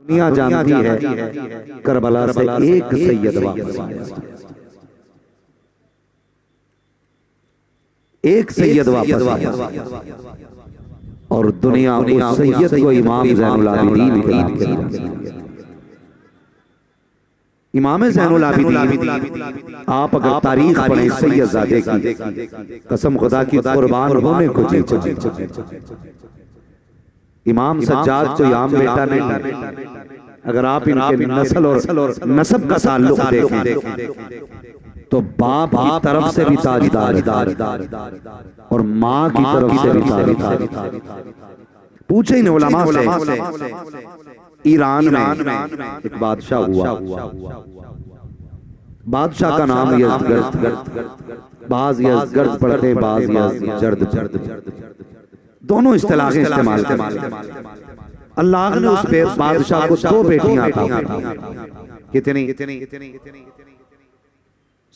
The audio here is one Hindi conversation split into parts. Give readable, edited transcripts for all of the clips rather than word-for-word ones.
दुनिया जानती है करबला से एक सैयद वापस आया, एक सैयद वापस आया और दुनिया उस सैयद को इमाम ज़ैनुल आबिदीन कहती है। इमाम ज़ैनुल आबिदीन आप अगर तारीख पढ़ें सैयदजादे की, कसम खुदा की कुर्बान होने को जी। इमाम सज्जाद कोई आम बेटा नहीं। अगर आप इनके नस्ल और नसब का ताल्लुक देखें तो बाप की तरफ से भी ताजदार और माँ की तरफ से भी ताजदार। पूछे इन उलमा से, ईरान में एक बादशाह हुआ, बादशाह का नाम यज़गर्द, बाज यज़गर्द पढ़ते हैं, बाज यज़जर्द, दोनों इस्तिलाहें इस्तेमाल करते। अल्लाह ने उस बादशाह को दो बेटियां अता की। कितनी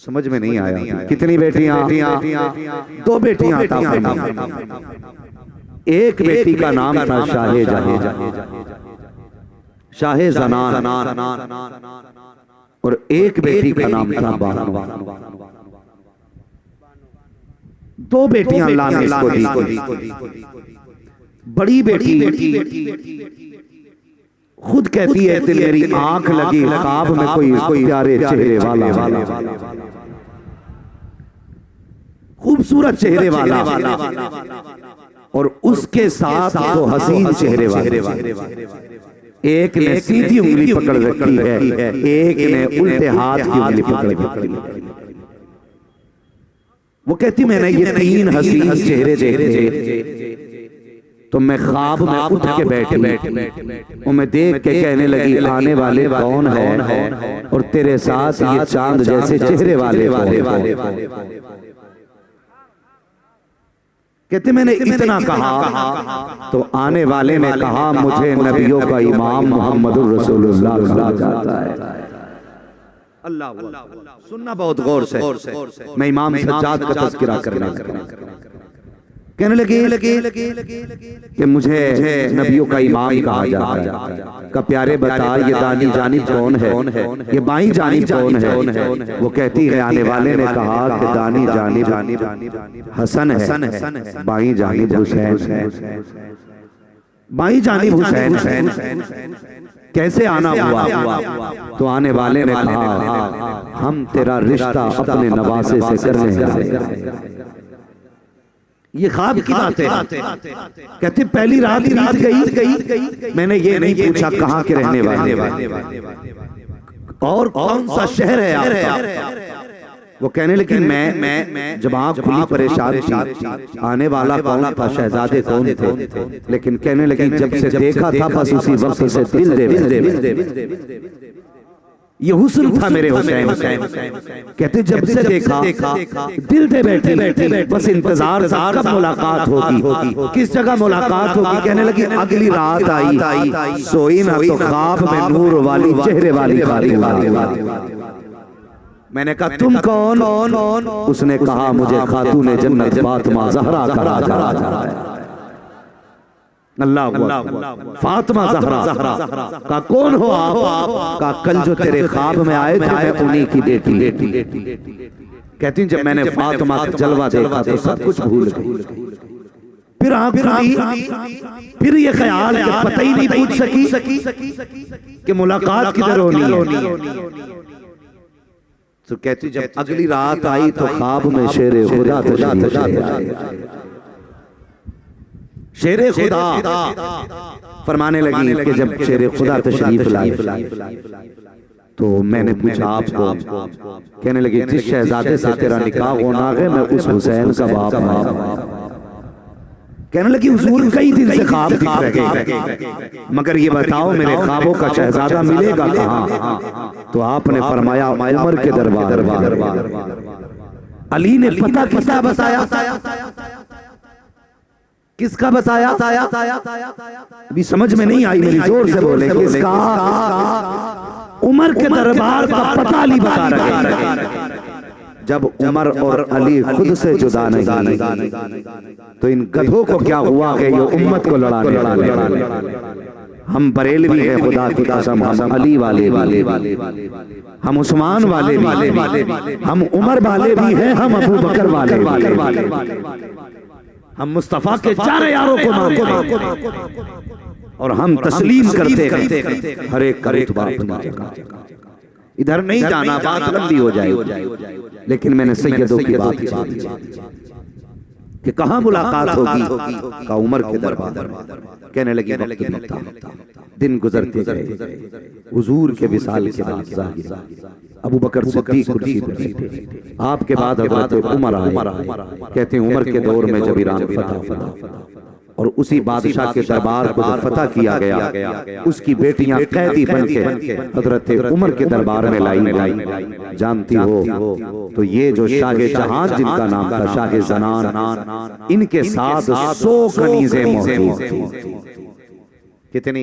समझ में नहीं आया, कितनी बेटियां? दो बेटियां अता फरमाई। एक बेटी का नाम था शाहे ज़नान और एक बेटी का नाम था बानो। दो बेटियां अल्लाह ने इसको दी। बड़ी बेटी खुद कहती है कि मेरी आंख लगी ख्वाब में कोई प्यारे चेहरे वाला, खूबसूरत चेहरे वाला, और उसके साथ तो हसीन चेहरे वाले। एक ने सीधी उंगली पकड़ रखी है, एक ने उल्टे हाथ की उंगली पकड़ रखी है। वो कहती मैंने ये तीन हसीन चेहरे देखे तो मैं ख्वाब में उठ के बैठी और मैं देख के कहने लगी आने वाले कौन है और तेरे साथ ये चांद जैसे चेहरे वाले। कहते मैंने इतना कहा तो आने वाले ने कहा मुझे नबियों का इमाम मोहम्मदुर रसूलुल्लाह कहा जाता है। अल्लाह सुनना बहुत गौर से। मैं इमाम सज्जाद का तज़किरा करना कहने लगे कि मुझे नबियों का इमाम कहा जाता है। का प्यारे बता ये दानी जानिब कौन है, ये बाई जानिब कौन है? वो कहती है आने वाले ने कहा कि दानी जानिब हसन है, बाई जानिब हुसैन है। बाई जानिब हुसैन कैसे आना हुआ? तो आने वाले ने कहा हम तेरा रिश्ता अपने नवासे से करने हैं। ये ख्वाब की बात है। कहते पहली रात बीत गई, मैंने ये नहीं पूछा कहाँ के रहने वाले और कौन सा शहर है आपका? वो कहने लगी मैं जब आँख खुली परेशान थी, आने वाला कौन था, शहजादे कौन थे? लेकिन कहने लगी जब से देखा था बस उसी वक्त से दिल दे ये हुस्न था मेरे हुसैन। कहते जब से देखा दिल दे बैठे बस इंतजार था कब मुलाकात होगी, किस जगह मुलाकात होगी। कहने लगी अगली रात आई, सोई ना तो ख्वाब में नूर वाली चेहरे वाली मैंने कहा तुम कौन? उसने कहा मुझे खातून जन्नत फातिमा ज़हरा कहा जाता है। अल्लाह फातिमा ज़हरा का कौन हो आप? का कल जो तेरे ख्वाब में आए थे मैं उन्हीं की बेटी। कहती जब मैंने फातिमा का जलवा देखा तो सब कुछ भूल गई। फिर आँख खुली, फिर ये ख्याल कि पता ही नहीं पूछ सकी कि मुलाकात किधर होनी। तो कहती जब अगली रात आई तो ख्वाब में शेरे खुदा शेरे खुदा फरमाने लगी कि जब शेरे खुदा तशरीफ लाई तो मैंने पूछा आपको? कहने लगी जिस शहजादे से तेरा निकाह होना है मैं उस हुसैन का बाप हूं। कहने लगी हुजूर कई दिन से ख्वाब दिख रहे, मगर ये बताओ मेरे ख्वाबों का शहजादा मिलेगा कहाँ? तो आपने फरमाया उमर के दरबार। अली ने पता किसका बताया? किसका बताया? अभी समझ में नहीं आई, मेरी जोर से बोले किसका? उमर के दरबार का पता अली बता रहे। जब उमर और अली खुद से जुदा नहीं तो इन गधों को क्या हुआ कि ये उम्मत को लड़ाने। हम बरेलवी हैं खुदा की कसम, हम अली वाले वाले, हम उस्मान वाले भी, हम उमर वाले भी हैं, हम अबू बकर वाले, हम मुस्तफा के चार यारों को मानते और हम तस्लीम करते हर एक का रुतबा अपनी जगह। इधर नहीं जाना, बात लंबी हो जाएगी, लेकिन मैंने सैयदों की बात की कि कहाँ मुलाकात होगी, का उमर के दरबार। कहने लगी दिन गुजरते गए, हुजूर के विसाल के बाद ज़ाहिर अबू बकर सिद्दीक कुर्सी पर बैठे, आपके बाद हज़रत उमर आए। कहते हैं उमर के दौर में जब ईरान फतह और उसी बादशाह के दरबार को जब फतह किया गया, उसकी बेटियां कैदी बनके हजरत उमर के दरबार में लाई। जानती हो तो ये जो शाह जहां जिनका नाम था शाह ज़नान, इनके साथ 100 कनीज़ें मौजूद थी। कितनी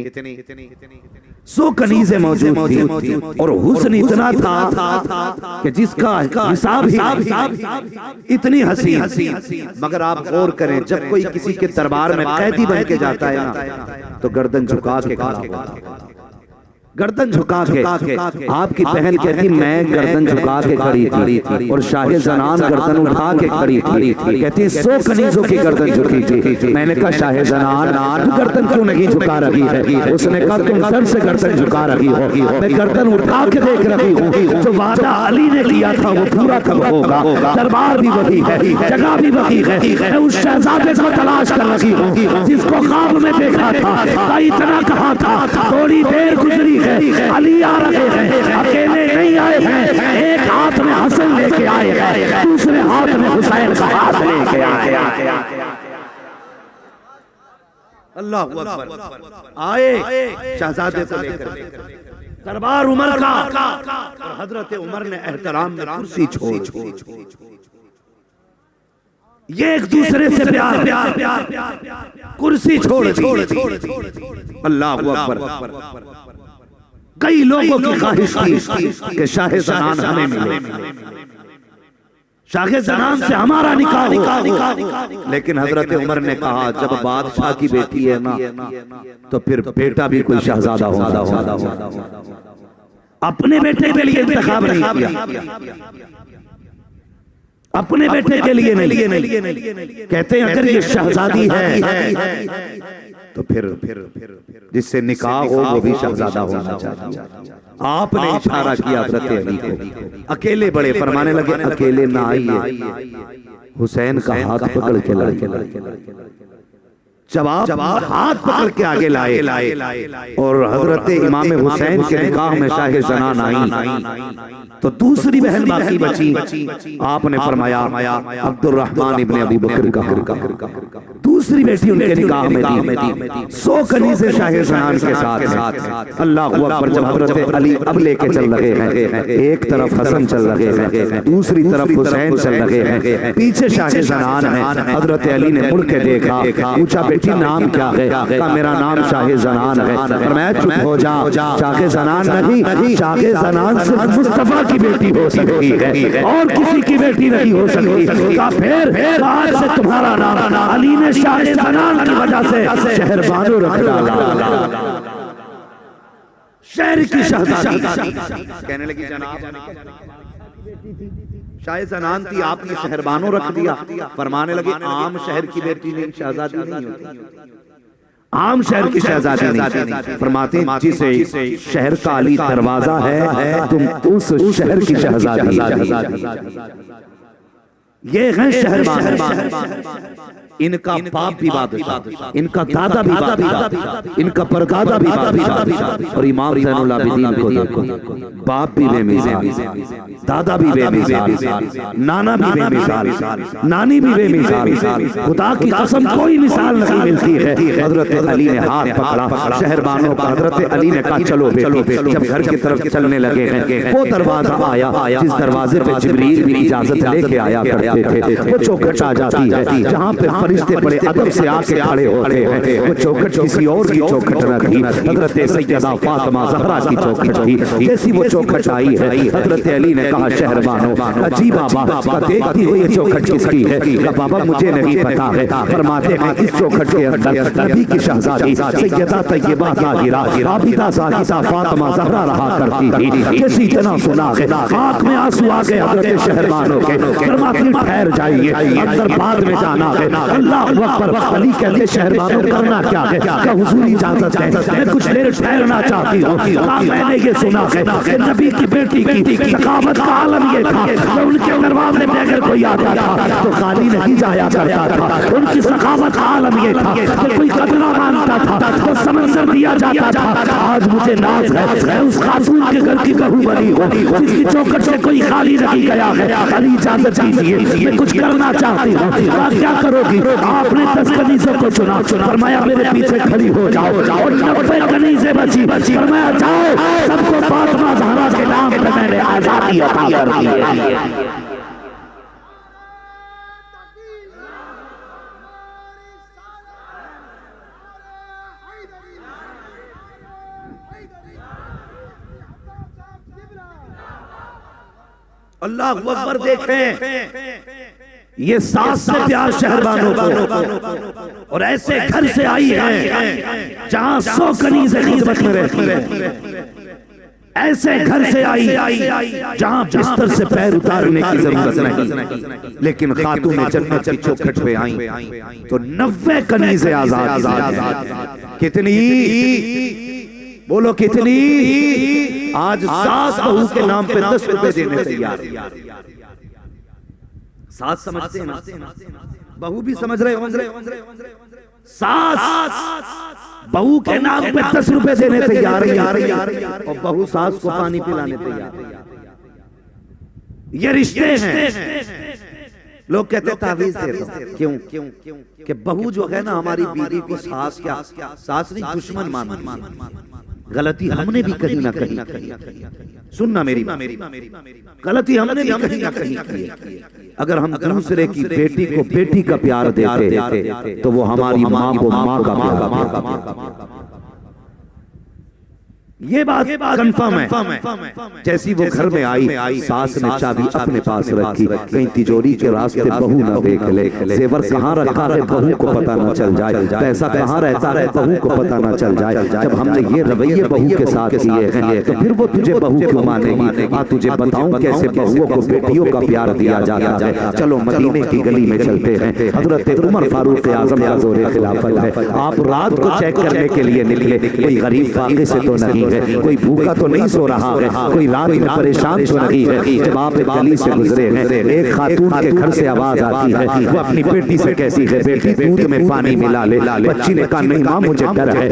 100 कनीज़ें मौजूद थी और हुस्न इतना था कि जिसका हिसाब ही इतनी हसीन। मगर आप गौर करें, जब कोई किसी के दरबार में कैदी बन के जाता है ना, तो गर्दन झुका के गर्दन झुका के आपकी बहन कहती मैं गर्दन झुका के खड़ी थी और शाह ज़नान गर्दन उठा के खड़ी थी। कहती 100 कनीज़ों की गर्दन झुकी थी। मैंने कहा शाह ज़नान गर्दन क्यों नहीं झुका रही है? उसने कहा तुम डर से गर्दन झुका रही हो, मैं गर्दन उठा के देख रही हूँ। जो वादा अली ने किया था वो पूरा कब होगा? दरबार भी वही है, जगह भी वही है। मैं उस शहजादे को तलाश कर रही हूँ जिसको ख्वाब में देखा था। इतना कहा था, थोड़ी देर गुजरी, अली आ रहे हैं, अकेले नहीं आए हैं। एक हाथ में हसन लेके आए हैं, दूसरे हाथ में हुसैन का हाथ लेके आए। अल्लाह अकबर। आए शहजादे को लेकर दरबार उमर का, और हजरत उमर ने एहतराम में कुर्सी छोड़ ये एक दूसरे से प्यार कुर्सी छोड़ दी। अल्लाह अकबर। कई लोगों की ख्वाहिश थी कि शाह ज़नान हमें मिले, शाह ज़नान से हमारा निकाह हो। लेकिन हजरत उमर ने कहा जब बादशाह की बेटी है ना, तो फिर बेटा भी कोई शहजादा होगा। अपने बेटे के लिए इंतखाब नहीं किया, अपने बेटे के लिए नहीं। कहते हैं अगर ये शहजादी है तो फिर जिससे निकाह हो वो भी शहजादा होना चाहिए। आपने इशारा किया हज़रत अली को, अकेले बड़े फरमाने लगे अकेले ना आइए, हुसैन का हाथ पकड़ के लाए। जवाब हाथ पकड़ के आगे लाए और हजरत इमाम हुसैन के निकाह में शाह ज़नान आई तो दूसरी बहन बाकी बची। आपने फरमाया अब्दुर्रहमान इब्ने अबू बकर का दूसरी बेटी उनके निकाह में दी। 100 कनीज़ें शाह ज़नान के साथ। अल्लाह अकबर। जब हजरत अली अब लेके चल रहे हैं, एक तरफ हसन चल रहे हैं, दूसरी तरफ हुसैन चल रहे हैं, पीछे शाह ज़नान है। हजरत अली ने मुड़ के देखा, पूछा बेटी नाम क्या है? कहा मेरा नाम शाह ज़नान है। फरमाया चुप हो जा, शाह ज़नान नहीं, शाह ज़नान सिर्फ मुस्तफा की बेटी हो सकती है और किसी की बेटी नहीं हो सकती। कहा फिर आज से तुम्हारा नाम अली ने शाह ज़नान की वजह से शहरबानो रख डाला। शहर की शहजादी कहने लगी जनाब शाह ज़नान थी, आपने शहरबानो रख दिया। फरमाने लगे आम शहर की बेटी नहीं, शहजादी नहीं होती, आम शहर की शहजादी नहीं। फरमाते जिसे शहर का अली दरवाजा है, तुम उस शहर की शहजादी। ये है शहरबान। इनका बाप भी बादशाह, इनका दादा भी बादशाह, इनका परदादा भी बादशाह। और इमाम ज़ैनुल आबिदीन को देखो, बाप भी बेमिसाल, दादा भी बेमिसाल, नाना भी बेमिसाल, नानी भी बेमिसाल। खुदा की कसम कोई मिसाल नहीं मिलती है। हजरत अली ने हाथ पकड़ा शहरबानों का। हजरत अली ने कहा चलो बेटी। जब घर की तरफ चलने लगे हैं, वो दरवाजा आया जिस दरवाजे पे जिब्रील भी इजाजत लेके आया करते थे। वो चौखट आ जाती है जहाँ पे फरिश्ते बड़े अदब से आके खड़े होते हैं। वो चौखट किसी और की चौखट न थी, हजरत सैयदा फातिमा ज़हरा की चौखट थी। जैसी वो चौखट आई है, हजरत अली ने कहा शहरबानो अजीब आवाज का देखती हुई ये चौखट किसकी है? कहा बाबा मुझे नहीं पता है। फरमाते हैं इस चौखट के अंदर नबी की शहजादी सैयदा तैयबा ताहिरा आबिदा ज़ाहिदा फातिमा ज़हरा रहा करती थी। किसी इतना सुना है आंख में आंसू आ गए हजरत शहरबानो के। फरमाती ठहर जाइए, अंदर बाद में जाना है। अल्लाह अकबर। अली कहते शहरबानो करना क्या है? क्या हुजूर इजाजत है? मैं कुछ देर ठहरना चाहती हूँ। मैंने ये सुना है कि नबी की बेटी की सखावत का आलम ये था कि उनके दरवाजे पे अगर कोई आता था तो खाली नहीं जाया करता था। उनकी सखावत का आलम ये था कि कोई कतरा मांगता था तो समंदर दिया जाता था। आज मुझे नाज है मैं उस खातून के घर की बहू बनी हूँ जिसकी चौखट से कोई खाली नहीं गया है। अली इजाजत दीजिए, मैं कुछ करना चाहती हूँ। क्या करोगी? आपने 10 कनीज़ों को चुना, फरमाया मेरे पीछे खड़ी हो जाओ और 90 कनीज़ें बची। फरमाया जाओ सबको फातिमा ज़हरा के नाम पे मैंने आजादी अता कर दी है। अल्लाह अकबर। देखें ये सास से प्यार शहरबानों को, और ऐसे घर से आई है जहां 100 कनीज़ें खिदमत में रहती है। ऐसे घर से आई जहां बिस्तर से पैर उतारने की जरूरत नहीं, लेकिन खातून जन्नत की चौखट पे आई तो 90 कनीज़ें आजाद। कितनी बोलो कितनी? आज सास बहू के नाम पे 10 रुपए देने तैयार। सास समझते हैं ना, बहू भी समझ रहे होंगे। सास बहू के नाम पे 10 रुपए देने तैयार और बहू सास को पानी पिलाने तैयार। ये रिश्ते हैं। लोग कहते हैं तावीज़ दे दो। क्यों? कि बहू जो है ना हमारी बीवी को सास क्या सास नहीं दुश्मन मान। गलती हमने भी कहीं ना कहीं सुनना मेरी गलती हमने भी कहीं ना कहीं की। अगर हम दूसरे की बेटी को बेटी का प्यार देते तो वो हमारी माँ को माँ का प्यार। ये बात कंफर्म है। जैसी वो घर में आई सास ने चाबी अपने पास रखी, कहीं तिजोरी के रास्ते बहू ना देख ले, जेवर कहाँ रखा है बहू को पता ना चल जाए, पैसा कहाँ रहता है बहू को पता ना चल जाए। जब हमने ये रवैये बहू के साथ किए हैं तो फिर वो तुझे बहू क्यों मानेगी? तुझे बताऊं कैसे बहुओं को बेटियों का प्यार दिया जाता है। चलो मदीने की गली में चलते हैं। हजरत उमर फारूक आजम का ज़ोरे खिलाफत है। आप रात को चेक करने के लिए निकले, कोई गरीब फाके से तो नहीं है, कोई भूखा तो नहीं सो रहा है, कोई रात में परेशान तो नहीं है। जब आप गली से गुजरे हैं एक खातून के घर से आवाज आती है, वो अपनी बेटी से कहती है बेटी दूध में पानी मिला ले। बच्ची ने कहा नहीं माँ मुझे डर है।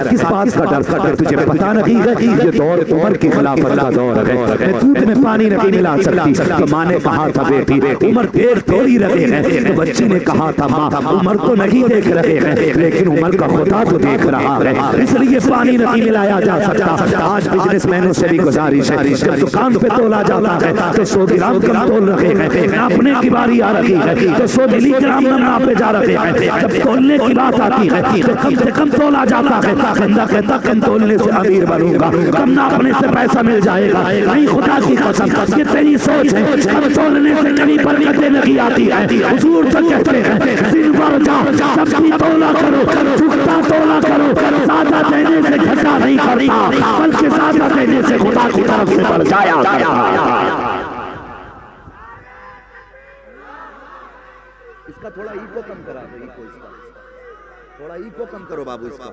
किस बात का डर? तुझे पता नहीं है ये दौर उमर की खिलाफत का दौर है, मैं दूध में पानी नहीं मिला सकती। तो माँ ने कहा था बेटी उमर देख थोड़ी रहे हैं। तो बच्ची ने कहा था माँ उमर तो नहीं देख रहे हैं लेकिन उमर का खुदा तो देख रहा है, इसलिए पानी नहीं मिलाया जा सकता। आज बिजनेसमैनों से भी गुजारिश है, जब दुकान पे तोला जाता है तो 100 ग्राम कम तोल रहे हैं, नापने की बारी आ रही है तो 100 मिलीग्राम नापे जा रहे हैं। जब तोलने की बात आती है तो कम से कम तोला जाता है। बंदा कहता कम तोलने से अमीर बनूंगा, कम नापने से पैसा मिल जाएगा। नहीं खुदा की कसम ये तेरी सोच है, कम तोलने से कभी बरकतें नहीं आती है। हुजूर तो कहते हैं दिन भर जाओ सबकी तोला करो, चुकता तोला करो, ज्यादा देने से घटा नहीं करता बल्कि ज्यादा देने से खुदा की तरफ से बढ़ जाया। इसका थोड़ा ईको कम करा दो, ईको इसका थोड़ा ईको कम करो बाबू इसका।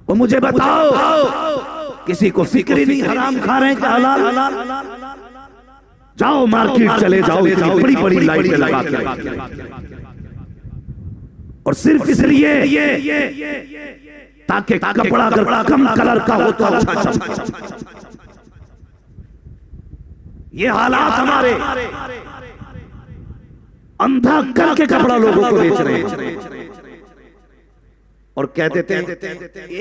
वो मुझे बताओ किसी को फिक्र नहीं हराम खा रहे हैं क्या हलाल? जाओ मार्केट चले जाओ, बड़ी बड़ी लाइटें लगा के और सिर्फ इसलिए ताकि कपड़ा अगर कम कलर का हो तो अच्छा। ये हालात हमारे अंधा करके कपड़ा लोगों को बेच रहे हैं और कह देते हैं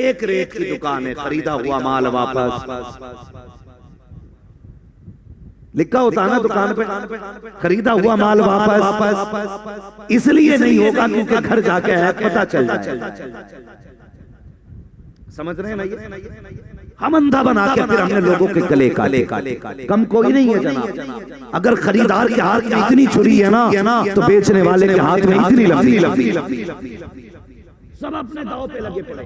एक रेट की दुकान है, खरीदा हुआ माल वापस। लिखा होता है ना दुकान पे खरीदा हुआ माल वापस, इसलिए नहीं होगा क्योंकि घर जाके है पता चल जाए। समझ रहे हैं ना? हम अंधा बना के फिर हमने लोगों के गले काले कम कोई नहीं है जनाब। अगर खरीदार के हाथ में इतनी छुरी है ना तो बेचने वाले के हाथ में इतनी लंबी। सब अपने दांव पे लगे पड़े।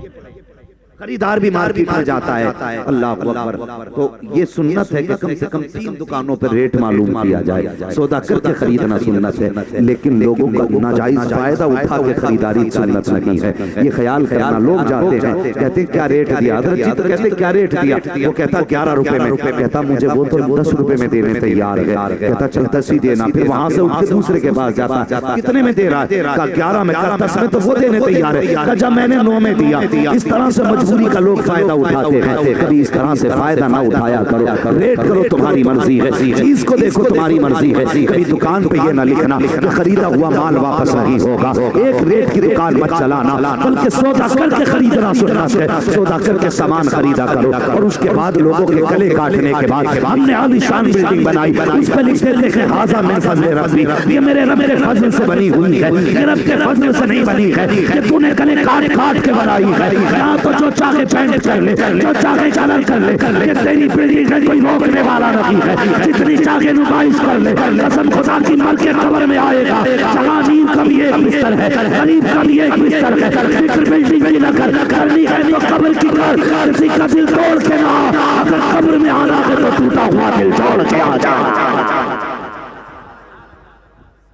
खरीदार भी मार्केट में जाता है, अल्लाह अकबर। तो ये सुन्नत है कि कम से कम 3 दुकानों पर रेट मालूम किया जाए, सौदा करके खरीदना सुन्नत है। लेकिन लोगों का नाजायज फायदा उठा के खरीदारी सुन्नत नहीं है। ये ख्याल करना, लोग जाते हैं कहते हैं क्या रेट दिया, हज़रत जी तो कहते क्या रेट दिया, वो कहता 11 रुपए में, कहता मुझे वो तो 10 रुपए में देने तैयार है, कहता चल 10 ही देना। फिर वहां से उठ के दूसरे के पास जाता, कितने में दे रहा है, 11 में, 10 में, तो वो देने तैयार है। जब मैंने 9 में दिया। इस तरह से मजबूरी का लोग फायदा उठाते हैं। कभी इस तरह से फायदा ना उठाया करो। रेट करो तुम्हारी मर्जी है, चीज को देखो तुम्हारी मर्जी है। कभी दुकान पे ये ना लिखना कि खरीदा हुआ माल वापस नहीं होगा। एक रेट की दुकान मत चलाना, बल्कि सौदा करके खरीदना सुन्नत है। सौदा करके सामान खरीदा करो और उसके बाद लोगों के गले काटने के बाद हमने आलीशान बिल्डिंग बनाई, उस पर लिखते देखे हाजा मिन फज़्ल रब्बी, ये मेरे रब के फजल से बनी हुई है, ये रब के फजल से नहीं बनी है, ये तूने गले काट काट के बनाई है। यहाँ तो जो चाहे पेंट कर ले, जो चाहे कलर कर ले, ये तेरी बिल्डिंग है, कोई रोकने वाला नहीं है। जितनी चाहे नुमाइश कर ले, कसम खुदा की मर के कब्र में आएगा। जहाँ नींद का भी एक बिस्तर है, गरीब का भी एक बिस्तर है। फिक्र बिल्डिंग की न कर, करनी है तो कब्र की कर। किसी का दिल तोड़ के ना, अगर कब्र में आना है तो टूटा हुआ दिल जोड़ के आ जा।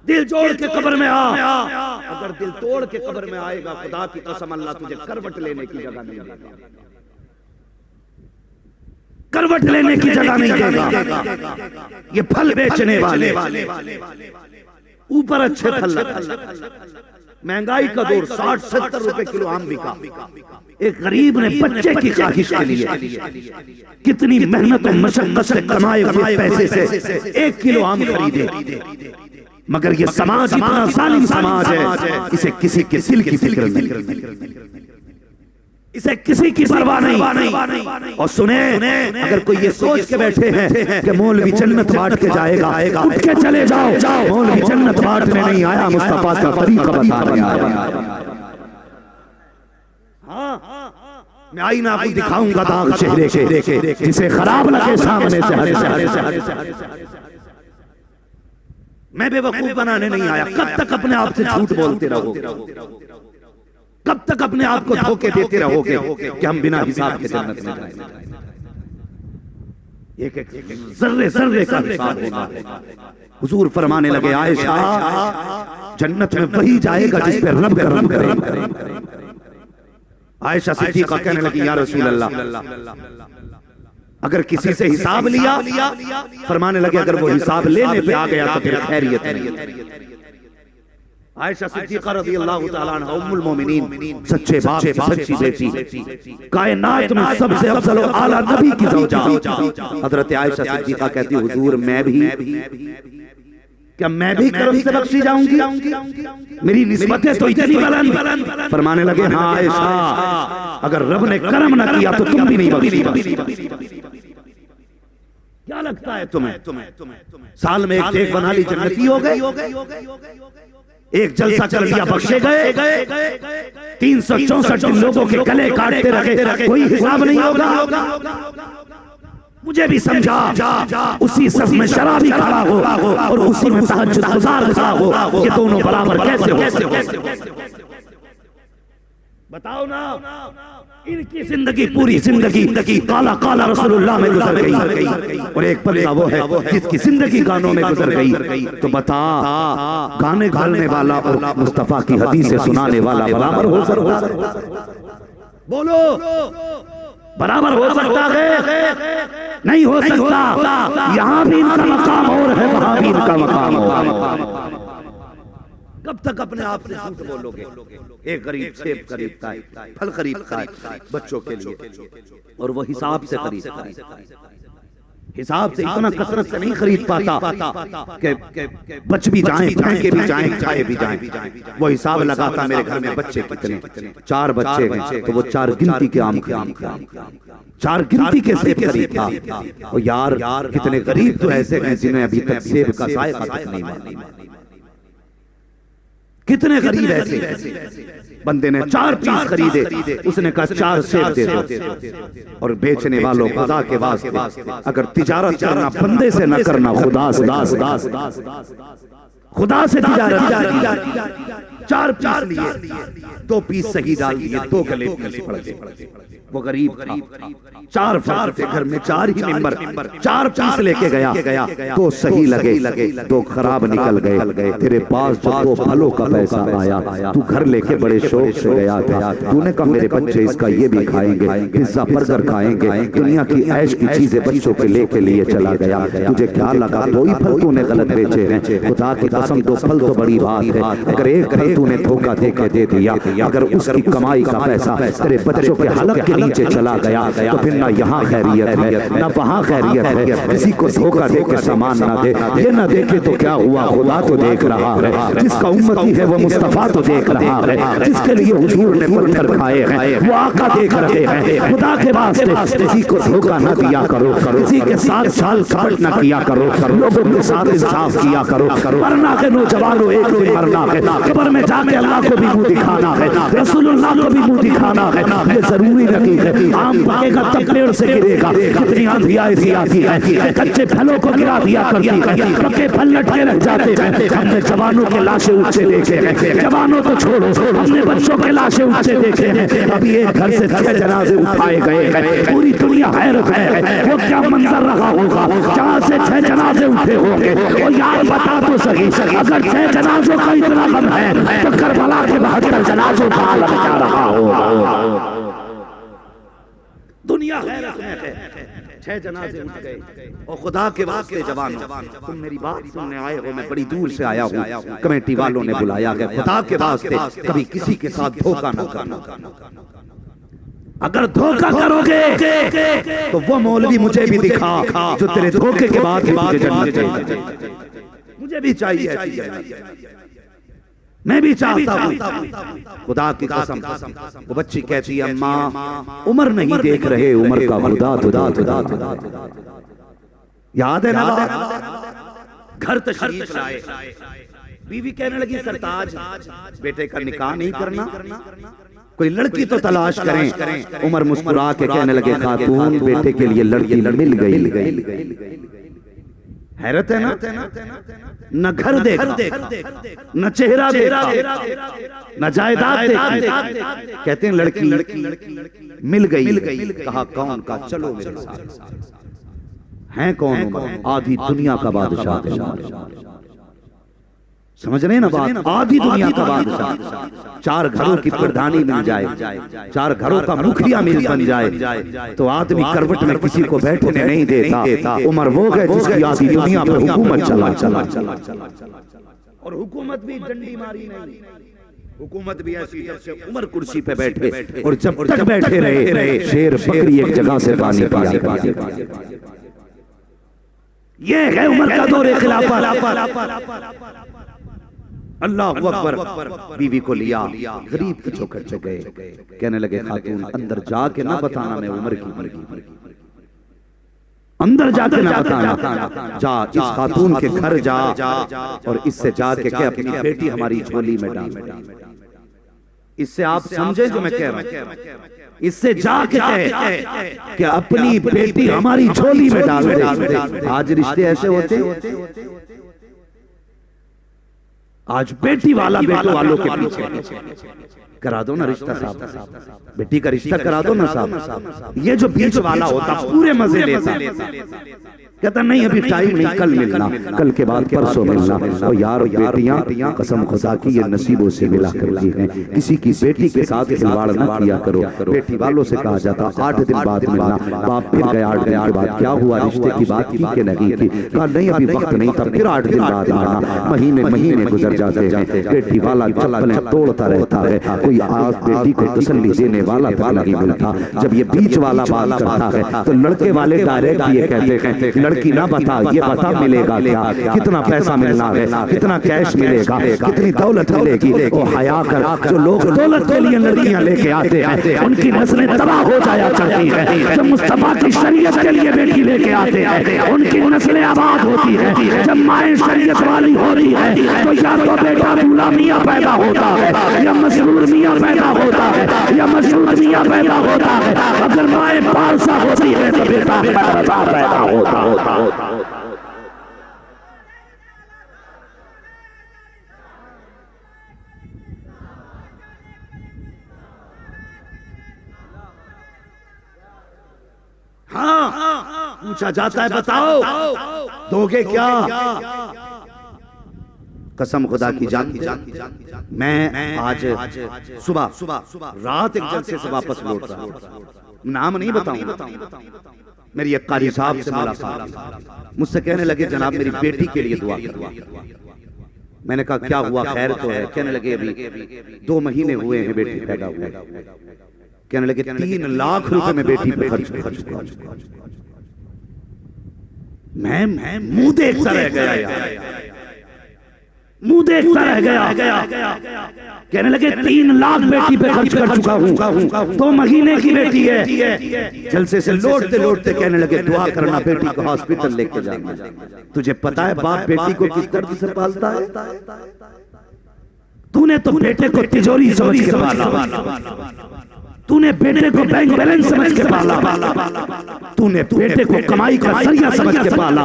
दिल जोड़ के कब्र में आ। अगर दिल तोड़ के कब्र में आएगा, खुदा की कसम अल्लाह तुझे करवट लेने की जगह नहीं देगा, करवट लेने की जगह नहीं देगा। ये फल बेचने वाले ऊपर अच्छे फल लगा, महंगाई का दौर, 60-70 रुपए किलो आम बिका। एक गरीब ने बच्चे की ख्वाहिश के लिए कितनी मेहनत और मशक्कत से कमाए हुए पैसे से 1 किलो आम खरीदे। मगर ये समाज इतना जालिम समाज है, इसे किसी के दिल की फिक्र नहीं, इसे किसी की परवाह नहीं। और सुने, अगर कोई ये सोच के बैठे हैं कि मौलवी जन्नत बांट के जाएगा, उठ के चले जाओ। मौलवी जन्नत बांटने नहीं आया, मुस्तफा का तरीका बताने आया। मैं आईना आपको दिखाऊंगा दाग चेहरे के, जिसे खराब लगे सामने से। मैं बेवकूफ बनाने नहीं आया। कब तक अपने आप से झूठ बोलते रहोगे, कब तक अपने आप को धोखे देते रहोगे कि हम बिना हिसाब के जन्नत में जाएंगे। एक जर्रे जर्रे का हिसाब होगा। हुजूर फरमाने लगे, आयशा जन्नत में वही जाएगा जिस पे रब करम करे। आयशा सिद्दीक़ा कहने लगी, या रसूल अल्लाह, अगर किसी से हिसाब लिया, फरमाने लगे अगर वो हिसाब लेने पे आ गया तो फिर खैरियत नहीं। आयशा सिद्दीक़ा रज़ियल्लाहु ताला अन्हा उम्मुल मोमिनीन, सच्चे बाप की सच्ची बेटी, कायनात में सबसे अफजल और आला नबी की ज़ौजा हज़रत आयशा सिद्दीक़ा कहती, हुजूर मैं भी, क्या मैं भी करम से बख्शी जाऊंगी? मेरी निस्बतें तो इतनी बुलंद। फरमाने लगे, हाँ आयशा, अगर रब ने करम न किया तो तुम भी नहीं बख्शी। क्या लगता है तुम्हें? साल में एक देख बना ली, जन्नती हो गए। एक जलसा कर लिया, बख्शे गए। 364 दिन लोगों के गले काटते रहे, कोई हिसाब नहीं होगा। मुझे भी समझा, उसी सफ में शराबी खड़ा हो और उसी में तहज्जुद गुजार खड़ा हो, ये दोनों बराबर कैसे हो? बताओ ना। इनकी जिंदगी, पूरी जिंदगी काला काला रसूलुल्लाह में गुजर गई, और एक पल्ला वो है जिसकी जिंदगी गानों में गुजर गई। तो बता, गाने गाने वाला और मुस्तफा की हदीसें सुनाने वाला बराबर हो सकता है? बोलो, बराबर हो सकता है? नहीं हो सकता। यहाँ भी इनका मकाम और है, वहाँ भी इनका मकाम और। कब तक अपने आप से झूठ बोलोगे? एक गरीब सेब खरीदता है, फल खरीदता है बच्चों के लिए, और वो हिसाब से खरीदता है। हिसाब से इतना कसरत से नहीं खरीद पाता कि बच भी जाएं, फेंके भी जाएं, खाए भी जाएं। वो हिसाब लगाता, मेरे घर में बच्चे कितने, 4 बच्चे हैं, तो वो 4 गिनती के आम, 4 गिनती के सेब खरीदता। और यार कितने गरीब तो ऐसे हैं जिन्हें अभी तक सेब का जायका तक नहीं मालूम। कितने गरीब ऐसे। बंदे ने 4 पीस खरीदे, उसने कहा 4 सेब दे दो। और बेचने वालों, खुदा के वास्ते अगर तिजारत करना बंदे से न करना, खुदा से तिजारत। 4 पीस लिए, 2 पीस सही डाल दिए, 2 गले पड़ गए। वो गरीब था, 4 फर्द थे घर में, 4 ही मेंबर, 4 पीस लेके गया, 2 सही लगे, 2 खराब निकल गए। तेरे पास जो 2 फलों का पैसा आया, तू घर लेके बड़े शौक से गया था। तूने कहा मेरे बच्चे इसका ये भी खाएंगे, पिज्जा बर्गर खाएंगे, दुनिया की ऐश की चीजें बच्चों के लेके लिए चला गया। तुझे क्या लगा 2 ही फल तूने गलत बेचे हैं? खुदा की कसम 2 फल तो बड़ी बात है, अगर 1 फल तूने धोखा देके दे दिया, अगर उसकी कमाई का पैसा तेरे बच्चों के हलक के नीचे चला गया, तो फिर ना यहाँ खैरियत है ना वहाँ खैरियत है। किसी को धोखा देके सामान ना दे, ये ना देखे तो क्या हुआ, खुदा तो देख रहा है। जिसका उम्मती है वो मुस्तफा तो देख रहा है, जिसके लिए हुजूर ने पत्थर खाए हैं वो आका देख रहे हैं। खुदा के वास्ते किसी को धोखा ना दिया करो, किसी के साथ साल कपट ना किया करो, लोगों के साथ इंसाफ किया करो। मरना के नौजवानों, एक दिन मरना है, कब्र में जाके अल्लाह को भी मुंह दिखाना है, रसूलुल्लाह को भी मुंह दिखाना है। ये जरूरी नहीं है आम पकेगा तब पेड़ से गिरेगा। कितनी आंधी ऐसी आती है, कच्चे फलों को गिरा दिया करती है, पके फल लटके रह जाते हैं। हमने जवानों के लाशें उठते देखे हैं, जवानों तो छोड़ो, हमने बच्चों के लाशें उठते देखे हैं। अभी एक घर से 6 जनाजे उठाए गए हैं, पूरी दुनिया हैरत है। वो क्या मंजर रहा होगा जहाँ से 6 जनाजे उठे होंगे। वो यार बता तो सही, अगर 6 जनाजों का इतना गम है तो करबला के 72 जनाजों का आलम क्या रहा होगा। दुनिया हैरत में है, 6 जनाजे उठ गए। और खुदा के वास्ते जवानों, तुम मेरी बात सुनने आए हो, मैं बड़ी दूर से आया हूँ, कमेटी वालों ने बुलाया गया। खुदा के वास्ते कभी किसी के साथ धोखा न करना। अगर धोखा करोगे तो वो मौलवी मुझे भी दिखा जो तेरे धोखे के बाद भी मुझे जन्नत देगा। मुझे भी चाहिए ऐसी जन्नत, मैं भी चाहता हूँ। खुदा की कसम, वो बच्ची कहती है अम्मा उम्र नहीं देख रहे, उम्र का खुदा। याद है ना बात? घर तशरीफ लाए, बीवी कहने लगी सरताज बेटे का निकाह नहीं करना, कोई लड़की तो तलाश करें। उमर मुस्कुरा के कहने लगे खातून बेटे के लिए लड़की मिल गई। हैरत है ना, न घर देख, न चेहरा देख, न जायदाद देख, कहते हैं लड़की मिल गई। कहा कौन? का चलो मेरे साथ। हैं कौन? आधी दुनिया का बादशाह। समझ रहे ना बात? आधी दुनिया का बादशाह, 4 घरों की प्रधानी मिल जाए, 4 घरों का मुखिया मिल बन जाए तो आदमी करवट में किसी को बैठने नहीं देता। उमर वो है जिसकी आधी दुनिया पर हुकूमत चला। और हुकूमत भी डंडी मारी नहीं, हुकूमत भी ऐसी जब से उमर कुर्सी पे बैठे, और जब तक बैठे रहे शेर बकरी एक जगह से पानी पिया। ये है उमर का दौर खिलाफत। अल्लाह अकबर। बीवी को लिया, गरीब की चौखट पे गए, कहने लगे खातून अंदर जाके ना बताना मैं उम्र की, अंदर जाके ना बताना, जा इस खातून के घर जा और इससे जाके कह अपनी बेटी हमारी झोली में डाल। इससे आप समझे जो मैं कह रहा हूं, इससे जाके कहे कि अपनी बेटी हमारी झोली में डाल दे। आज रिश्ते ऐसे होते, आज बेटी वाला बेटों वालों के पीछे। करा दो ना रिश्ता साहब, बेटी का रिश्ता करा दो ना साहब। ये जो बीच वाला होता पूरे मजे लेता, कहता नहीं अभी टाइम नहीं, कल मिलना, कल के बाद परसों मिलना। और यार बेटियां कसम खुदा की ये नसीबों से मिला करती हैं। किसी की बेटी के साथ खिलवाड़ न किया करो। बेटी वालों से कहा जाता 8 दिन बाद मिलना, बाप फिर गए 8 दिन के बाद क्या हुआ, रिश्ते की बात की कि नहीं की? कहा नहीं अभी वक्त नहीं था, फिर 8 दिन बाद आना। महीने गुजर जाते हैं, बेटी वाला चप्पलें तोड़ता रहता है, कोई आज बेटी को तसल्ली देने वाला तक नहीं मिलता। जब ये बीच वाला बात करता है तो लड़के वाले डायरेक्ट ये कहते हैं लड़की ना बता, ये बता मिलेगा क्या, कितना पैसा मिलना है, कितना कैश मिलेगा, कितनी दौलत मिलेगी। ओ हया कर, जो लोग दौलत के लिए लड़कियां लेके आते हैं उनकी नस्लें तबाह हो जाया करती है। जो मुस्तफा की शरीयत के लिए बेटी लेके आते हैं उनकी नस्लें आबाद होती है। जब माए शरीयत वाली होती है तो या तो बेटा दूल्हा मियां पैदा होता है, या मसरूर मियां पैदा होता है, या मशहूर मियां पैदा होता है। अगर माए पारसा होती है तो बेटा पैदा होता। हाँ, पूछा जाता है बताओ दोगे क्या? कसम खुदा की जान, मैं आज सुबह रात एक जलसे से वापस लौट रहा हूं, नाम नहीं बताऊंगा। मेरी एक कारी साहब से मुलाकात, मुझसे कहने लगे जनाब मेरी बेटी के लिए दुआ करवा। मैंने कहा क्या हुआ, खैर तो है? कहने लगे अभी 2 महीने हुए हैं बेटी पैदा हुए। कहने लगे 3 लाख रुपए में बेटी पे खर्च कर चुका। मैं मुंह देखता रह गया यार, मुंह देखता रह गया। कहने लगे 3 लाख बेटी पे खर्च कर चुका हूँ, 2 महीने की बेटी है। जलसे से लौटते लौटते कहने लगे दुआ करना बेटी को हॉस्पिटल लेके जाना। तुझे पता है बाप बेटी को किस दर्द से पालता है? तूने तो बेटे को तिजोरी समझ के पाला, तूने बेटे को बैंक बैलेंस समझ के पाला, तूने बेटे को कमाई का जरिया समझ के पाला।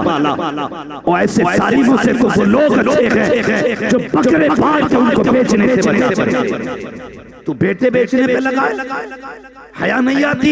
और ऐसे जालिमों से तो वो लोग अच्छे हैं जो बकरे पाल के उनको बेचने से बचा। तू बेटे बेचने पे लगा है, हया नहीं आती?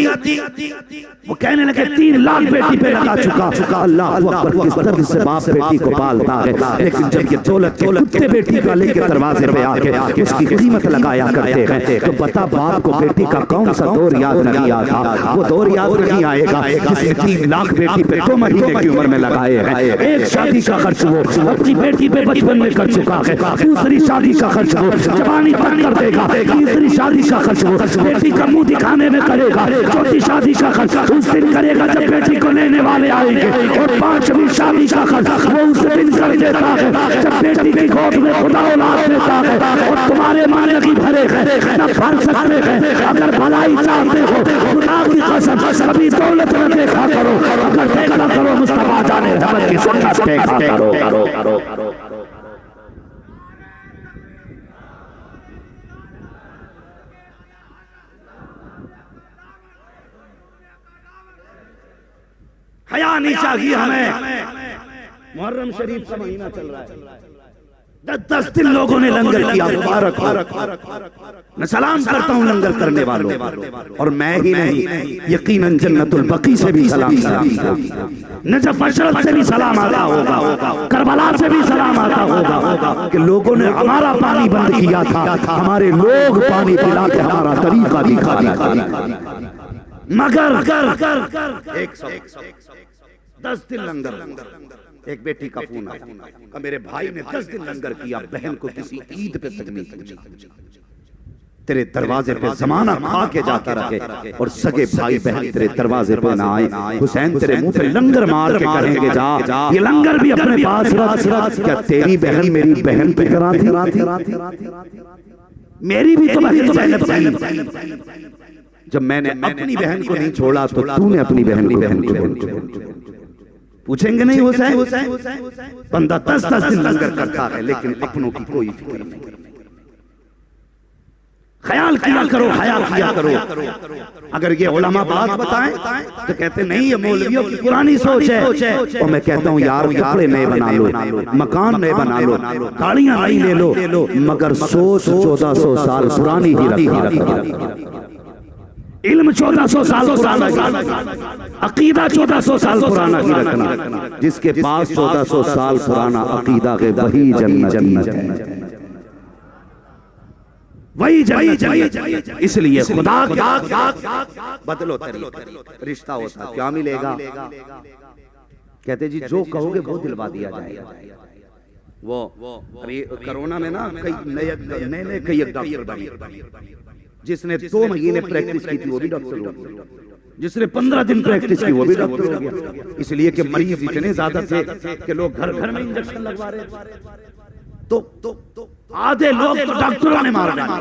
वो कहने लगे 3 लाख बेटी पे लगा चुका। अल्लाह अकबर, किस तरह से बाप बेटी को पालता है। लेकिन जब ये दौलत कुत्ते बेटी का लेके दरवाजे पे आके इसकी कीमत लगाया करते हैं तो बता बाप को बेटी का कौन सा दौर याद नहीं आता? वो दौर याद नहीं आएगा जिसने 3 लाख बेटी पे 2 महीने की उम्र में लगाए हैं। एक शादी का खर्च वो अपनी बेटी पे बचपन में कर चुका है, दूसरी शादी का खर्च वो जवानी पर कर देगा, तीसरी शादी का खर्च वो बेटी का मुंह दिखाने में करेगा, चौथी शादी का खर्च उस दिन करेगा जब बेटी को लेने वाले आएंगे, और 5वीं शादी का खर्च वो उस दिन कर देता है जब बेटी की गोद में खुदा औलाद देता है। और तुम्हारे माने की भरे हैं न भर सकते हैं। अगर भलाई चाहते हो खुदा की कसम कभी दौलत न देखा करो, अगर देखा करो मुस्तफा जाने रहमत की सुन्नत देखा करो। हया नहीं चाहिए हमें। मुहर्रम शरीफ का महीना चल रहा है, 10 दिन लोगों ने लंगर किया, मुबारक हो। मैं सलाम करता हूँ लंगर करने वालों, और मैं ही नहीं यकीनन जन्नतुल बकी से भी सलाम, नजफ अशरफ से भी सलाम आता होगा, करबला से भी सलाम आता होगा कि लोगों ने हमारा पानी बंद किया था, हमारे लोग पानी पिला के हमारा तरीका दिखा दिया। मगर 10 दिन लंगर। एक बेटी का फोन आया, मेरे भाई ने 10 दिन लंगर किया, बहन को किसी ईद पे तक नहीं पहुंचा। तेरे दरवाजे पे जमाना खा के जाता रहे और सगे भाई बहन तेरे दरवाजे पे ना आए। हुसैन तेरे मुंह पे लंगर मार के कहेंगे जा, ये लंगर भी अपने पास रख। क्या तेरी बहन मेरी बहन पे करा थी? मेरी भी तो बहन। जब मैंने अपनी बहन को नहीं छोड़ा तो तूने अपनी बहन को पूछेंगे नहीं? हुसैन बंदा 10 दिन लंगर करता है लेकिन अपनों की कोई फिक्र नहीं। ख्याल किया करो, हया किया करो। अगर ये उलमा बात बताएं तो कहते नहीं ये मौलवियों की पुरानी सोच है। और मैं कहता हूँ यार कपड़े नए बना लो, मकान नए बना लो, गाड़ियां नई ले लो, मगर सोच 1400 साल पुरानी ही रखी। इल्म 1400 साल पुराना, अकीदा 1400 साल पुराना ही रखना। जिसके पास 1400 साल पुराना अकीदा है वही जन्नत है, वही जन्नत। इसलिए खुदा बदलो रिश्ता होता क्या मिलेगा? कहते जी जो कहोगे वो दिलवा दिया जाएगा। वो अभी कोरोना में ना कई नए डॉक्टर बने, जिसने 2 महीने प्रैक्टिस की थी वो भी डॉक्टर हो गया, जिसने 15 दिन प्रैक्टिस की वो भी डॉक्टर हो गया। इसलिए कि मरीज इतने ज्यादा थे कि लोग घर घर में इंजेक्शन लगवा रहे थे। तो आधे लोग तो डॉक्टरों ने मार डाले,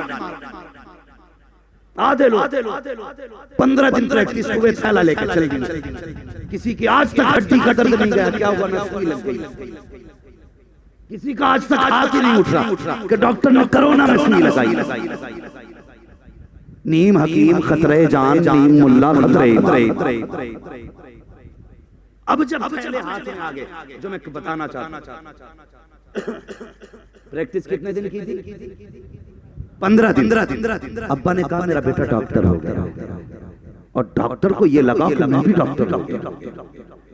आधे लोग 15 दिन प्रैक्टिस हुए थैला लेके चल गए। किसी की आज तक हड्डी का दर्द नहीं गया, क्या हुआ ना सुई लग गई। किसी का आज तक हाथ ही नहीं उठ रहा कि डॉक्टर ने कोरोना में सुई लगाई। नीम हकीम खतरे जान, नीम मुल्ला खतरे। अब जब पहले हाथ में आ गए, जो मैं बताना चाहता, प्रैक्टिस कितने दिन की थी? 15 दिन। अब्बा ने कहा मेरा बेटा डॉक्टर हो गया, और डॉक्टर को ये लगा कि मैं भी डॉक्टर हूं।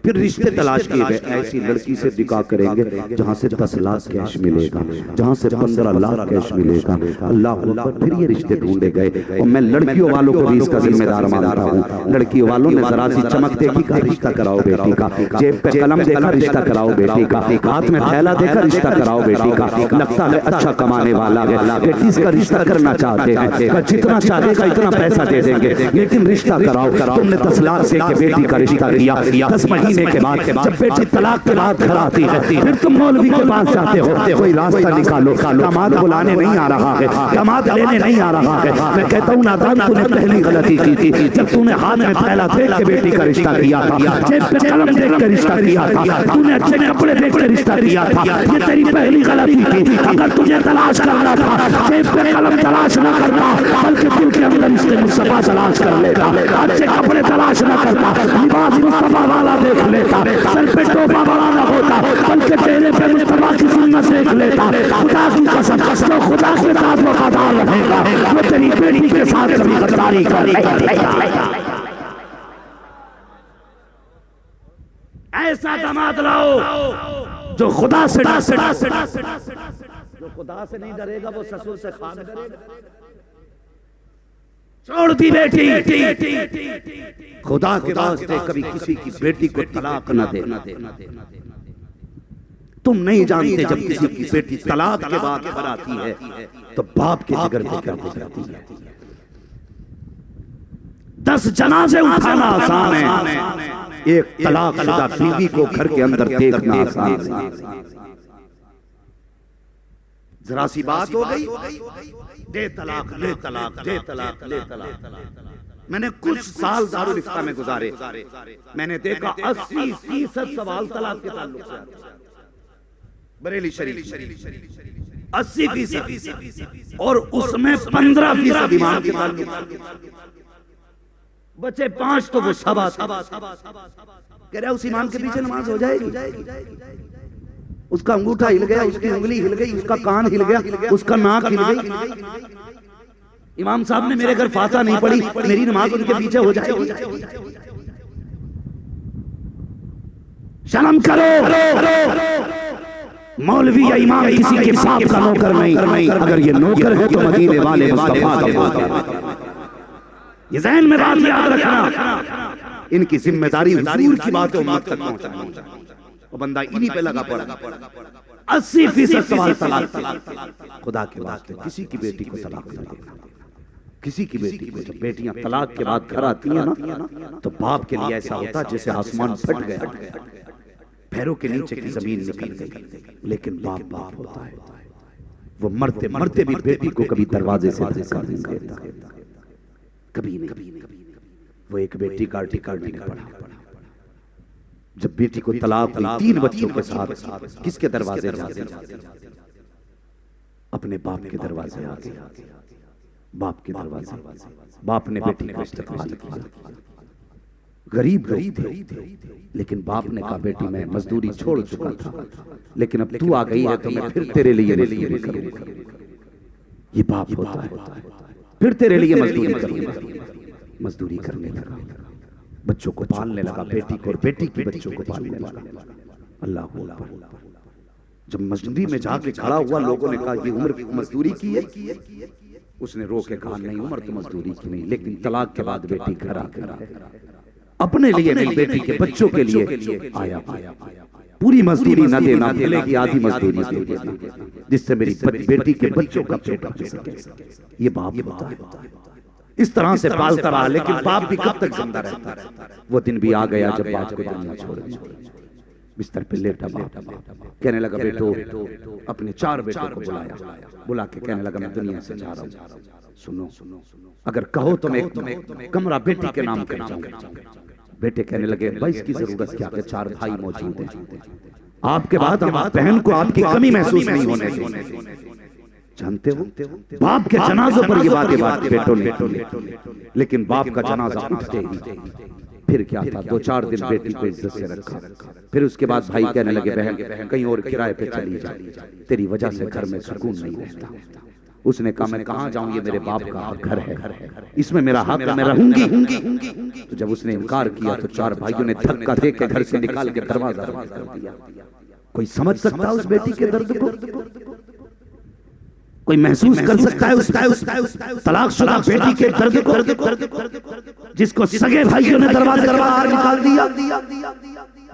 फिर रिश्ते तलाश किए गए, ऐसी लड़की से निकाह करेंगे जहां से 10 लाख कैश मिलेगा, जहां से 15 लाख कैश मिलेगा। अल्लाह अल्लाह, फिर ये रिश्ते ढूंढे गए। और मैं लड़कियों वालों को भी इसका जिम्मेदार मानता हूँ। लड़कियों वालों ने जरा सी चमक देखी का रिश्ता कराओ बेटी का, जेब पे कलम देखा रिश्ता कराओ बेटी का, हाथ में थैला देखा रिश्ता कराओ बेटी का, लगता है अच्छा कमाने वाला है, बेटी इसका रिश्ता करना चाहते हैं, जितना चाहेगा इतना पैसा दे देंगे, लेकिन रिश्ता कराओ। तुमने 10 लाख से बेटी का रिश्ता किया, 10 महीने के बाद जब बेटी तलाक के बाद घर आती है, फिर तुम मौलवी के पास जाते हो, कोई रास्ता निकालो। दामाद बुलाने नहीं आ रहा है, दामाद लेने नहीं आ रहा है। मैं कहता हूँ नादान, तूने पहली गलती की थी जब तूने हाथ में थैला देख के बेटी का रिश्ता किया था, जेब पे कलम देख के रिश्ता किया था, तूने अच्छे कपड़े देख के रिश्ता किया था। ये तेरी पहली गलती थी। अगर तुझे तलाश करना था, जेब पे कलम तलाश न करता, बल्कि दिल के अंदर रिश्ते मुस्तफा तलाश कर लेता, अच्छे कपड़े तलाश न करता, लिबास मुस्तफा वाला देख लेता, सर पे टोपा बड़ा न होता, बल्कि चेहरे पे मुस्तफा की सुन्नत देख लेता। खुदा की कसम, तो खुदा के साथ वफादार रहेगा, वो तेरी बेटी के साथ कभी गद्दारी करेगा। ऐसा दामाद लाओ जो खुदा से जो खुदा से नहीं डरेगा, वो ससुर से खान डरेगा। छोड़ दी बेटी, खुदा के वास्ते कभी किसी की बेटी को तलाक न देना। तुम नहीं जानते जब किसी की बेटी तलाक के बाद घर आती है तो बाप के जिगर पे क्या गुजरती है। 10 जनाजे उठाना आसान है, एक तलाक शुदा बीवी को घर के अंदर देखना आसान है। जरा सी बात हो गई, दे तलाक, ले तलाक, दे तलाक, ले तलाक। मैंने कुछ साल दारुल इफ्ता में गुजारे, मैंने देखा 80% सवाल तलाक के ताल्लुक से आते हैं। बरेली शरीफ 80%, और उसमें 15% इमाम के ताल्लुक। बचे 5 तो वो शबा कह रहा उस इमाम के पीछे नमाज हो जाएगी। उसका अंगूठा हिल गया, उसकी उंगली हिल गई, उसका कान हिल गया, उसका नाक हिल गई। इमाम साहब ने मेरे घर फातिहा नहीं पढ़ी, मेरी नमाज उनके पीछे हो जाएगी। शर्म करो, मौलवी या इमाम किसी के बाप का नौकर नहीं। अगर ये नौकर है तो मदीने वाले मुस्तफा के नौकर। ये ज़हन में बात याद रखना, इनकी जिम्मेदारी हुजूर की बातें उम्मत तक पहुंचाना। वो बंदा इन्हीं पे लगा पड़ा। 80% सवाल तलाक। खुदा के वास्ते किसी की बेटी को तलाक न देना। किसी की बेटी को, जब बेटियां तलाक के बाद घर आती हैं ना, तो बाप के लिए ऐसा होता है जैसे आसमान फट गया, पैरों के नीचे की जमीन निकल गई। लेकिन बाप बाप होता है, वो मरते मरते भी बेटी को कभी दरवाजे से धक्का नहीं देता, कभी नहीं। वो एक बेटी का आर्टिकल नहीं पढ़ा। जब बेटी को तलाक हुई 3 बच्चों के साथ, किसके दरवाजे जाते? अपने बाप के दरवाजे आ गए। बाप के दरवाजे, बाप ने बेटी का इस्तेमाल किया। गरीब थे, लेकिन बाप ने कहा बेटी मैं मजदूरी छोड़ चुका था, लेकिन अब तू आ गई है तो मैं फिर तेरे लिए मजदूरी करूंगा। ये बाप होता है, फिर तेरे लिए मजदूरी करूंगा। मजदूरी करने लगा, बच्चों को पालने लगा, बेटी को और बेटी की बच्चों को पालने लगा। अल्लाह अल्लाह। जब मजदूरी में जाके खड़ा हुआ, लोगों ने कहा ये उम्र मजदूरी की है। उसने रो के कहा नहीं उम्र तो मजदूरी की नहीं, लेकिन तलाक के बाद बेटी घर आ गई, अपने लिए नहीं बेटी के बच्चों के लिए आया। पूरी मजदूरी न देना, भले की आधी मजदूरी दे देना, जिससे मेरी बेटी के बच्चों का पेट भर सके। ये बाप होता है। इस तरह से पालता रहा, लेकिन बाप भी कब तक जिंदा रहता है? वो दिन भी आ गया जब बाप को दुनिया छोड़ दी। बिस्तर पे लेटा बाप कहने लगा, बेटो, अपने 4 बेटों को बुला के कहने लगा, मैं दुनिया से जा रहा हूँ, सुनो, अगर कहो तो मैं एक कमरा बेटी के नाम कर जाऊंगा। बेटे कहने लगे, भाई इसकी जरूरत क्या है, 4 भाई मौजूद हैं, आपके बाद हमारी बहन को आपकी कमी महसूस नहीं होने देंगे। जानते हो, बाप के जनाजों पर ये बातें बेटों ने, लेकिन बाप का जनाजा उठते ही फिर क्या था, 2-4 दिन बेटी को इज्जत से रखा। फिर उसके बाद भाई कहने लगे, बहन कहीं और किराए पे चली जा, तेरी वजह से घर में सुकून नहीं रहता। उसने कहा, मैं कहाँ जाऊं, ये मेरे बाप का घर है, इसमें मेरा हक है, मैं रहूंगी। तो जब उसने इनकार किया तो 4 भाइयों ने धक्का दे के घर से निकाल के दरवाजा बंद कर दिया। कोई समझ सकता है उस बेटी के दर्द को? कोई महसूस कर सकता है उस तलाकशुदा बेटी के दर्द को, जिसको सगे भाइयों ने दरवाजे से बाहर निकाल दिया?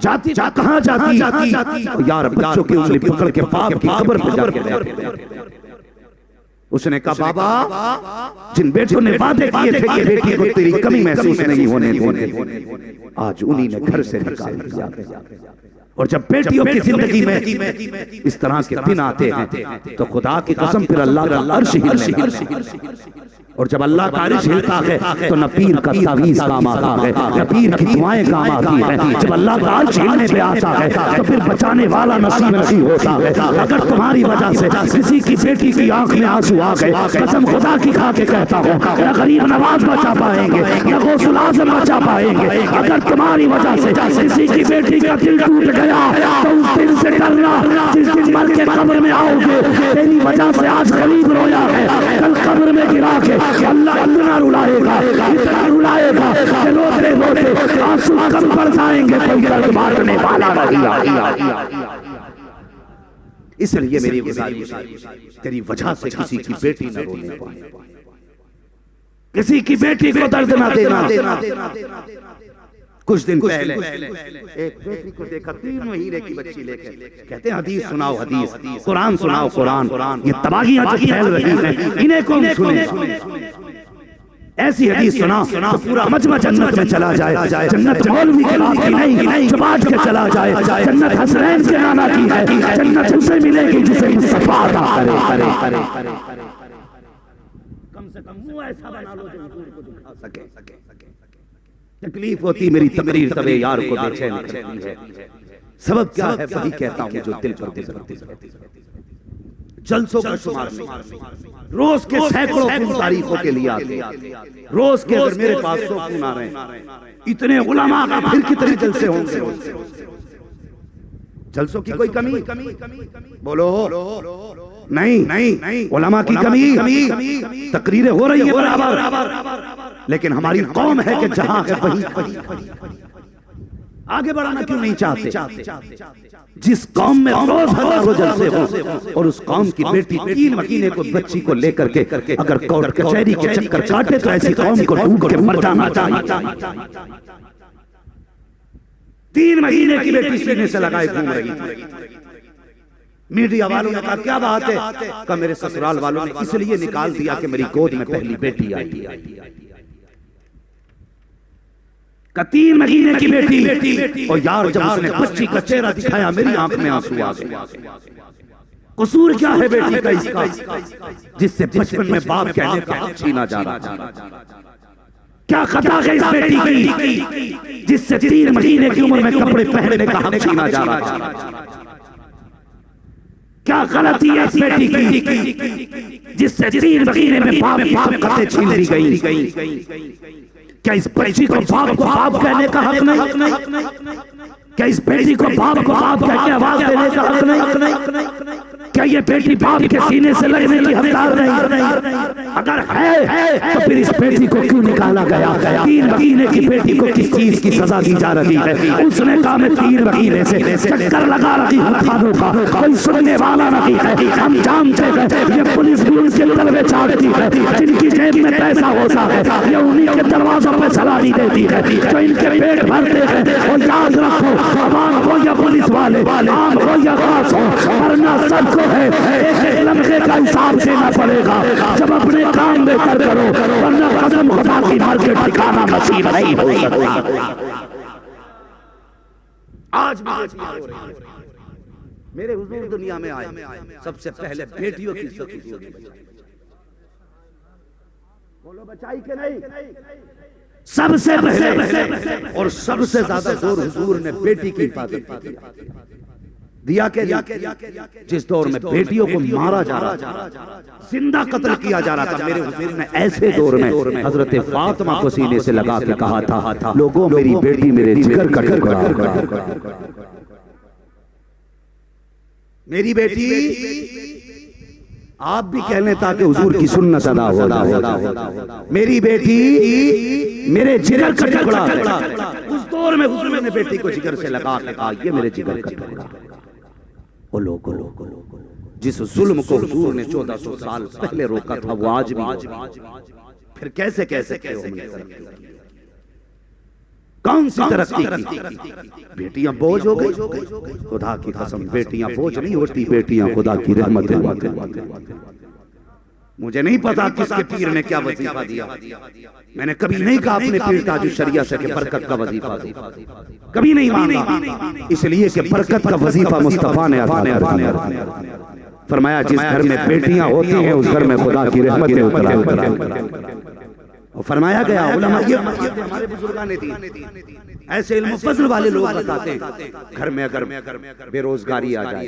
जाती कहाँ जाती यार, बच्चों की उंगली पकड़ के बाप की कब्र पे जाके उसने कहा, बाबा, जिन बेटों ने वादे किए थे कि बेटी को तेरी कमी महसूस नहीं होने देंगे, आज उन्हीं ने घर से निकाल दिया। और जब बेटियों की जिंदगी में इस तरह के दिन आते हैं तो खुदा की कसम फिर अल्लाह का अर्श हिलने, और जब अल्लाह का अर्श हिलता है तो न पीर का तावीज़ काम आता है, न पीर की दुआएं काम आती है। जब अल्लाह का अर्श हिलने पे आता है तो फिर बचाने वाला नसीब नहीं होता है। अगर तुम्हारी वजह से किसी की बेटी की आंख में आंसू आ गए, कसम खुदा की खा के कहता हूँ, न गरीब नवाज बचा पाएंगे, न गौसुल आज़म बचा पाएंगे। अगर तुम्हारी वजह से किसी की बेटी का दिल टूट गया तो उस दिन से डरना, जिस दिन मर के कब्र में आओगे, तेरी वजह से आज गरीब रोया है, कल कब्र में गिरा के अल्लाह इतना रुलाएगा कि रोते रोते आंसू कम पड़ जाएंगे, कोई दर्द बांटने वाला नहीं। इसलिए मेरी गुजारिश, तेरी वजह से किसी की बेटी न रोने पाए, किसी की बेटी को दर्द न देना। कुछ दिन पहले एक बेटी को देखा, 3 महीने की बच्ची लेकर, कहते हैं हदीस सुनाओ हदीस, कुरान सुनाओ कुरान। ये तबाहियां जो फैल रही हैं इन्हें कौन सुने? ऐसी हदीस सुना तो पूरा मजमा जन्नत में चला जाए। जन्नत मौलवी के नाम की नहीं, जो बांट के चला जाए। जन्नत हसनैन के नाना की है, जन्नत उसे मिलेगी जिसे मुस्तफा अता करे। कम से कम मुंह ऐसा बना लो जो हुजूर को दिखा सके। तकलीफ होती मेरी तकरीर तबे यार को बेचैन करती है। सबब क्या है वही कहता हूँ जो दिल पर गुजरती है। जलसों का शुमार नहीं, रोज के सैकड़ों खून तारीखों के लिए आते, रोज के अगर मेरे पास 100 खून आ रहे हैं, इतने उलमा का फिर कितने जलसे होंगे? जलसों की कोई कमी? बोलो नहीं, उलमा की कमी, तकरीरें हो रही है बराबर, लेकिन हमारी कौम है कि जहां है वही आगे बढ़ाना क्यों नहीं चाहते? जिस कौम में रोज हजारों जलसे हो और उस कौम की बेटी 3 महीने को बच्ची को लेकर के अगर कोर्ट कचहरी के चक्कर काटे तो ऐसी कौम को डूब के मर जाना चाहिए। 3 महीने की बेटी सीने से लगाए घूम रही थी। मीडिया वालों ने कहा क्या बात है? कहा मेरे ससुराल वालों ने इसलिए निकाल दिया कि मेरी गोद में पहली बेटी आई। का 3 महीने की बेटी, और यार जब उसने बच्ची का चेहरा दिखाया मेरी आंख में आंसू आ गए। कसूर क्या है बेटी का इसका, जिससे बचपन में बाप कहने का हक छीना जा रहा था? क्या खता है इस बेटी की जिससे 3 महीने की उम्र में कपड़े पहनने का हक छीना जा रहा था? क्या गलती है इस बेटी की जिससे 3 महीने में बाप कपड़े छीन ली गई? क्या इस बच्ची को बाप कहने का हक नहीं? क्या इस बेटी को बाप कह के आवाज देने का हक नहीं? क्या ये बेटी बाप के सीने से लगने की हकदार नहीं? अगर है तो फिर इस बेटी को क्यों निकाला गया? 3 महीने की बेटी को किस चीज की सजा दी जा रही है? उसने कहा मैं 3 महीने से चक्कर लगा रही हूँ खानों का, कोई सुनने वाला नहीं है। हम जानते हैं ये पुलिस भी उनके तलवे चाटती है, जिनकी जेब में पैसा होता है ये उन्हीं के दरवाजों पे सलामी देती है, जो इनके पेट भरते हैं। और याद रखो आवाम को या पुलिस वाले आम हो या खास हो, मरना सबको है, एक एक लम्हे का हिसाब देना पड़ेगा। सब अपने काम बेहतर करो, वरना कसम खुदा की मर के ठिकाना नसीब नहीं हो सकता। आज मेरे हुजूर दुनिया में आए, सबसे पहले बेटियों की इज्जत हुजूर ने बचाई। बोलो बचाई के नहीं? सबसे पहले और सबसे ज्यादा जोर हुजूर ने बेटी की हिफाजत की दिया के जिस दौर में बेटियों को मारा जा रहा था, जिंदा कत्ल किया जा रहा था, मेरे हुजूर ने ऐसे दौर में हजरत फातिमा को सीने से लगा के कहा था, लोगों मेरी बेटी मेरे जिगर का टुकड़ा, मेरी बेटी। आप भी कहने ताकि हुजूर की सुन्नत अदा हो, मेरी बेटी मेरे जिगर का टुकड़ा। उस दौर में हुजूर ने बेटी को जिगर से लगा के कहा, ये मेरे जिगर का टुकड़ा। ओ लोगों, जिस जुल्म को हुजूर ने 1400 साल पहले रोका था, वो आज भी, फिर कैसे कैसे कौन सी तरक्की की? बेटियां बोझ हो गई। खुदा की कसम, बेटियां बोझ नहीं होती, बेटियां खुदा की रहमत है। मुझे नहीं पता किसके पीर ने क्या वजीफा दिया, मैंने कभी नहीं कहा अपने पीर ताजु शरिया से कि बरकत का वजीफा दे, कभी नहीं मांगा, इसलिए कि बरकत का वजीफा मुस्तफा ने फरमाया, जिस घर में बेटियां होती हैं उस घर में खुदा की रहमतें उतरा। और फरमाया गया, उलमा ये हमारे बुजुर्गों ने दी, ऐसे इल्म फज़ल वाले लोग बताते हैं, घर में अगर बेरोजगारी आ जाए,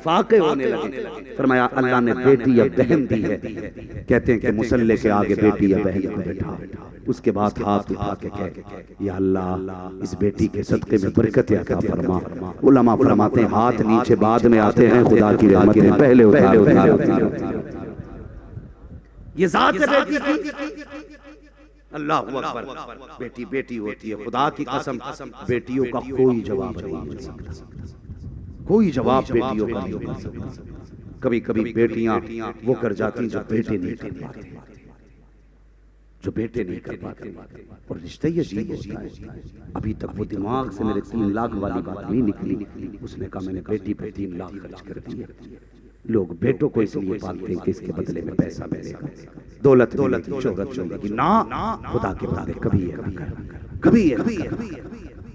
फाके होने लगे, फरमाया अल्लाह ने बेटी या बहन दी है, कहते हैं कि मुसल्ले के आगे बेटी या बहन को बैठा, उसके बाद हाथ उठा के कहे, या अल्लाह इस बेटी के सदक़े में बरकत अता फरमा। उलमा फरमाते हैं हाथ नीचे बाद में आते हैं, खुदा की रहमतें पहले उतार। ये ज़ात है बेटी की। अल्लाह अकबर, बेटी बेटी होती है। खुदा की कसम, बेटियों का कोई जवाब नहीं मिल सकता, कोई जवाब बेटियों का नहीं मिल सकता। कभी कभी बेटियां वो कर जाती जो बेटे नहीं कर पाते, जो बेटे नहीं कर पाते। और रिश्ते ये अजीब होता है, अभी तक वो दिमाग से मेरे 3 लाख वाली बात नहीं निकली। उसने कहा मैंने बेटी पे 3 लाख खर्च कर दिए। लोग बेटों को इसलिए पालते हैं कि इसके बदले में पैसा मिलेगा, दौलत शोहरत मिलेगी। ना, खुदा के बदले कभी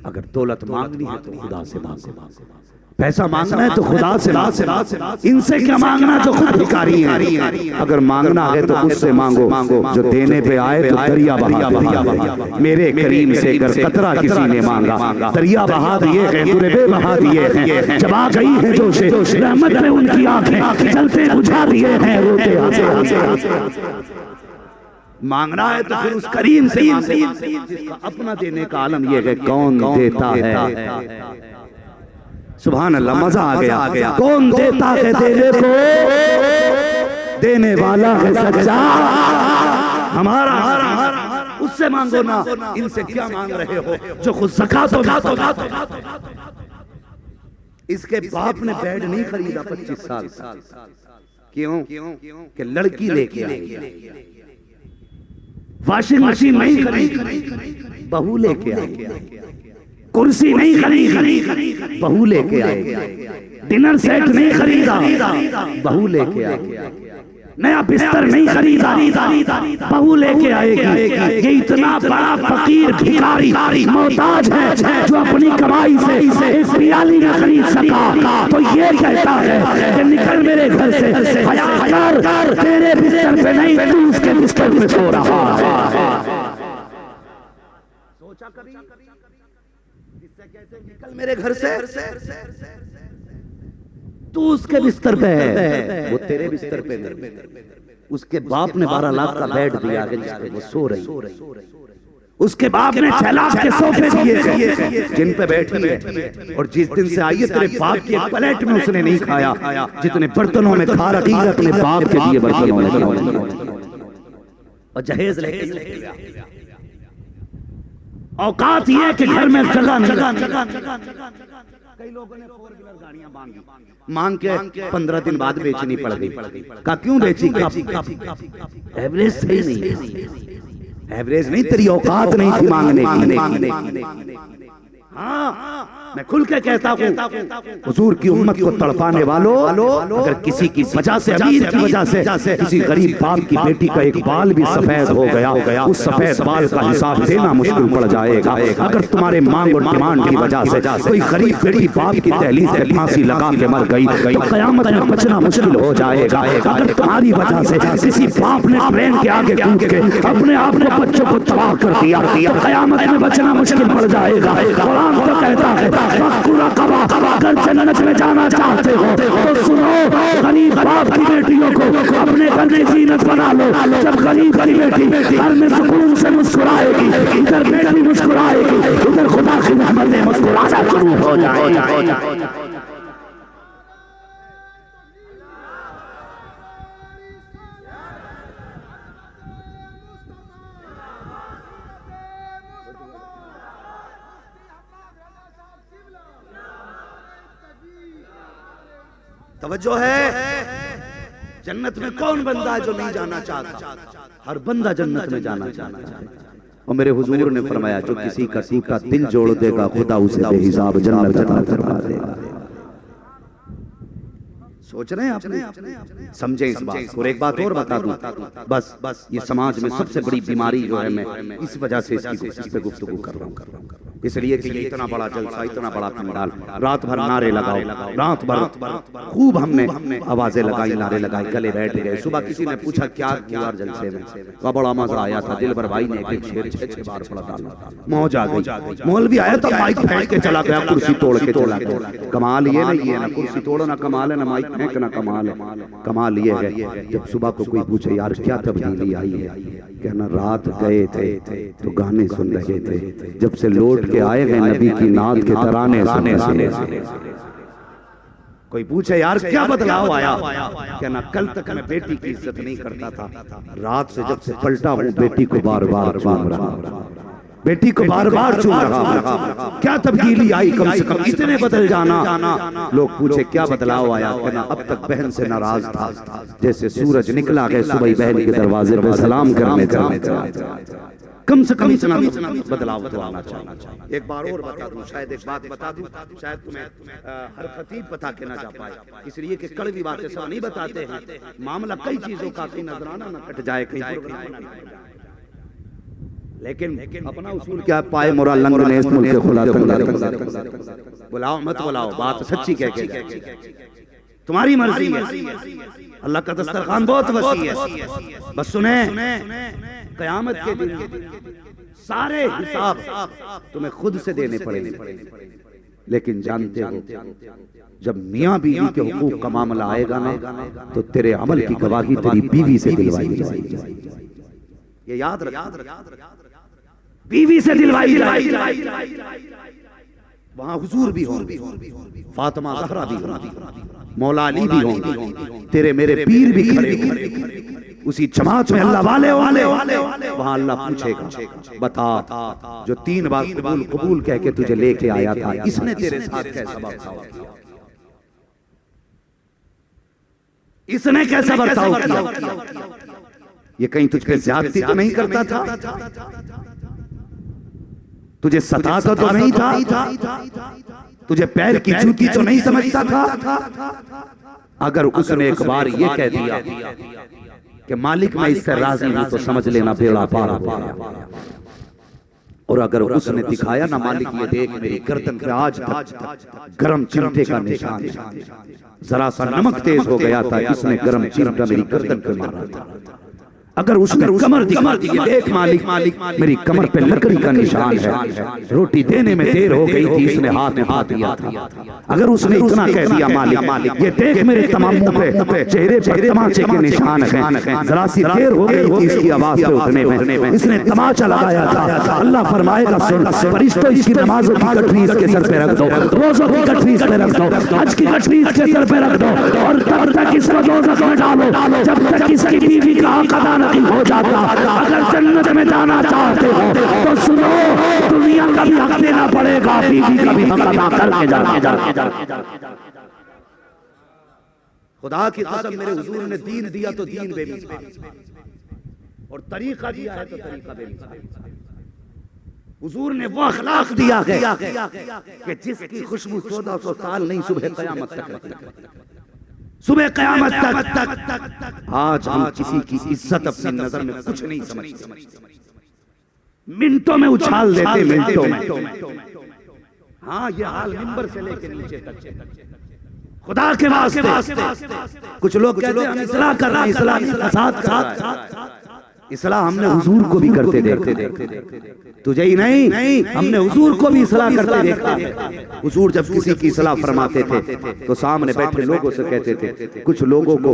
अगर दौलत मांगनी है तो खुदा से मांगो, पैसा मांगना है तो खुदा से मांगो। इनसे क्या मांगना जो खुद भिखारी हैं। अगर मांगना है तो उससे मांगो, जो देने पे आए तो दरिया बहा। मेरे करीम से अगर कतरा किसी ने मांगा, दरिया बहा दिए हैं, दुर्बे बहा दिए हैं। जब आ गई है जोश रहमत में उनकी आंखें, चलते बुझा दिए हैं, रोते हंसे। मांगना है तो फिर उस करीम से जिसका अपना देने का आलम यह है, कौन देता है। सुभान अल्लाह, मजा आ गया। कौन देता है देने को, देने वाला है सच्चा हमारा। उससे मांगो ना, इनसे क्या मांग रहे हो जो खुद ज़कात। इसके बाप ने बेड नहीं खरीदा 25 साल। क्यों? कि लड़की लेके आई। वॉशिंग मशीन नहीं खरीदी, बहू लेके आई। कुर्सी नहीं खरीदी, बहू लेके आए। डिनर सेट नहीं खरीदा, बहू लेके आए। नया बिस्तर नहीं खरीदा, बहू लेके आएगी। ये इतना बड़ा फकीर भिखारी मोहताज है जो अपनी कमाई से एक पियाली न खरीद सका, तो ये कहता है कि निकल मेरे घर से, हया कर, तेरे बिस्तर पे नहीं तू उसके बिस्तर पे सो रहा है। सोचा कभी निकल मेरे घर से, तू उसके बिस्तर पे है, वो तेरे बिस्तर पे नहीं। उसके बाप ने 12 लाख का बेड दिया है जिस पे वो सो रही। उसके बाप ने 6 लाख के सोफे दिए जिन पे बैठी है। और जिस दिन से आई है तेरे बाप की एक प्लेट में उसने नहीं खाया जितने बर्तनों में खा रखी है, अपने बाप के दिए बर्तनों में। और जहेज लेके औकात ये कि घर में जगह नहीं। कई लोगों ने 4 व्हीलर गाड़ियां मांग के 15 दिन बाद बेचनी पड़ गई। का क्यों बेची? एवरेज सही नहीं, एवरेज नहीं, तेरी औकात नहीं थी मांगने की। हाँ, मैं खुल के कहता हूँ, हुजूर की उम्मत को तड़पाने वालों, अगर किसी की वजह से, अमीर की वजह से किसी गरीब बाप की बेटी का एक बाल भी सफेद हो गया, उस सफेद बाल का हिसाब देना मुश्किल पड़ जाएगा। अगर तुम्हारे मांग और डिमांड की वजह से कोई गरीब बेटी बाप की दहलीज पे फांसी लगा के मर गई तो कयामत में बचना मुश्किल हो जाएगा। अगर तुम्हारी वजह से किसी बाप ने ट्रेन के आगे कूद के अपने आप को बच्चों को तबाह कर दिया तो कयामत में बचना मुश्किल पड़ जाएगा। कुरान तो कहता है अगर जन्नत में जाना चाहते हो तो सुनो, गरीब बाप की बेटियों को अपने घर में जीनत बना लो। जब गरीब की बेटी घर में सुकून से मुस्कुराएगी, इधर बेटी मुस्कुराएगी, उधर खुदा की रहमतें मुस्कुराना शुरू हो जाएगी। तवज्जो है, जन्नत में कौन बंदा है जो नहीं जाना चाहता? हर बंदा जन्नत में जाना चाहता है। और मेरे हुजूर ने फरमाया जो किसी का टूटा दिल जोड़ देगा खुदा उसे बेहिसाब जन्नत अता फरमा देगा। सोच रहे हैं आपने? समझे इस बात को। और एक बात और बता दूं, बस ये समाज में सबसे बड़ी बीमारी जो है, मैं इस वजह से इस पे गुफ्तगू कर रहा हूँ, इसलिए कि ये इतना बड़ा जलसा, इतना बड़ा पंडाल, रात भर नारे लगाओ, रात भर खूब हमने आवाजें लगाई, नारे लगाए, गले बैठ गए। सुबह किसी ने पूछा क्या हुआ जलसे में, वह बड़ा मजा आया था, दिल भर भाई ने एक शेर 6 बार पढ़ा डाला, मौज आ गई। मौलवी आया तो माइक फेंक के चला गया, कुर्सी तोड़ के चला गया। कमाल ये नहीं है ना कुर्सी तोड़ना कमाल है, ना माइक फेंकना कमाल है। कमाल ये है जब सुबह को कोई पूछे यार क्या तब्दीली आई है, कहना रात गए थे तो गाने सुन रहे थे, जब से लौट के आए हैं नबी की नात के तराने सुने। कोई पूछे यार क्या बदलाव आया, कहना कल तक मैं बेटी की इज्जत नहीं करता था, रात से जब से पलटा हूँ बेटी को बार बार चूम रहा, बेटी को बार बार चूम रहा। क्या तब्दीली आई, कम से कम इतने बदल जाना। लोग पूछे क्या बदलाव आया, कहना अब तक बहन से नाराज था, जैसे सूरज निकला गए सुबह बहन के दरवाजे पर सलाम करने चले। कम से कम इतना बदलाव तो आना चाहिए। एक बार और बता दूं, शायद एक बात बता दूं, शायद तुम्हें हर खतीब बता के ना जा पाए, इसलिए कि कड़वी बातें सब नहीं बताते हैं। मामला कई चीजों का कहीं नजराना न कट जाए, कहीं लेकिन अपना उसूल क्या, पाए मोरा लंग ने इस मुल्क के खुला बुलाओ मत बुलाओ, बात सच्ची कह के तुम्हारी मर्जी है, अल्लाह का दस्तरखान बहुत वसी है। बस सुने, कयामत के दिन सारे हिसाब तुम्हें खुद से देने पड़ेंगे, लेकिन जानते हो जब मियाँ बीवी के हुकूक का मामला आएगा ना, तो तेरे अमल की गवाही तेरी बीवी से दिलवाई जाएगी। ये याद रख, बीवी से दिलवाई जाएगी। वहां हुजूर भी हो, फातिमा ज़हरा भी हो, मौला अली भी हो, तेरे मेरे पीर भी खड़े हो, उसी जमात में अल्लाह वाले वहां अल्लाह पूछेगा बता जो 3 बार कबूल कह के तुझे लेके आया था, इसने तेरे साथ कैसा बर्ताव किया, इसने कैसा बर्ताव किया, ये कहीं तुझ पे ज्यादती तो नहीं करता था, तुझे सताता तो नहीं था, तुझे पैर की जूती तो नहीं समझता था। अगर उसने एक बार ये कह दिया कि मालिक मैं इससे राजी हूं तो समझ लेना बेड़ा पार हो गया। और अगर उसने दिखाया ना मालिक ये देख मेरी गर्दन पे आज तक गरम चिमटे का निशान, जरा सा नमक तेज हो गया था, इसने गरम चिमटा मेरी गर्दन पे मारा था। अगर उसने कमर दिखा दी, देख मालिक मेरी कमर पे लकड़ी का निशान है, रोटी देने में देर हो गई थी, इसने हाथ में हाथ दिया था। अगर उसने इतना कह दिया मालिक ये देख मेरे तमाम पे चेहरे पर तमाचे के निशान हैं, जरा सी देर हो गई थी इसकी आवाज पे उठने में, इसने तमाचा लगाया था। अल्लाह फरमाएगा सुन फरिश्तों इसकी नमाजों की गठरी इसके सर पे रख दो, रोजों की गठरी इस पे रख दो, हज की गठरी इसके सर पे रख दो, और तब तक इसको दोज़ख में डालो जब तक इसकी बीवी का हक अदा नहीं हो जाता। अगर जन्नत में जाना चाहते हो तो सुनो, दुनिया का भी हक देना पड़ेगा, बीवी का भी हक अदा करके जाके खुदा की कसम मेरे हुजूर ने दीन दिया तो दीन बेमिसाल, और तरीका दिया है तो तरीका बेमिसाल। हुजूर ने वो अखलाक दिया है कि जिसकी खुशबू 1400 साल नहीं सुबह क़यामत तक रहती, सुबह क़यामत तक। आज हम किसी की इज्जत अपनी नजर में कुछ नहीं समझते, मिनटों में उछाल देते, मिनटों में। हाँ, ये हाल मिंबर से लेके नीचे तक। खुदा के वास्ते कुछ लोग कहते हैं हम इस्लाह कर रहे हैं, इस्लाह नहीं, फसाद कर रहे हैं। इस्लाह हमने हुजूर को भी करते देखते, तुझे ही नहीं हमने हुजूर को भी इस्लाह करते देखते। हुजूर जब किसी की इस्लाह फरमाते थे तो सामने बैठे लोगों से कहते थे, कुछ लोगों को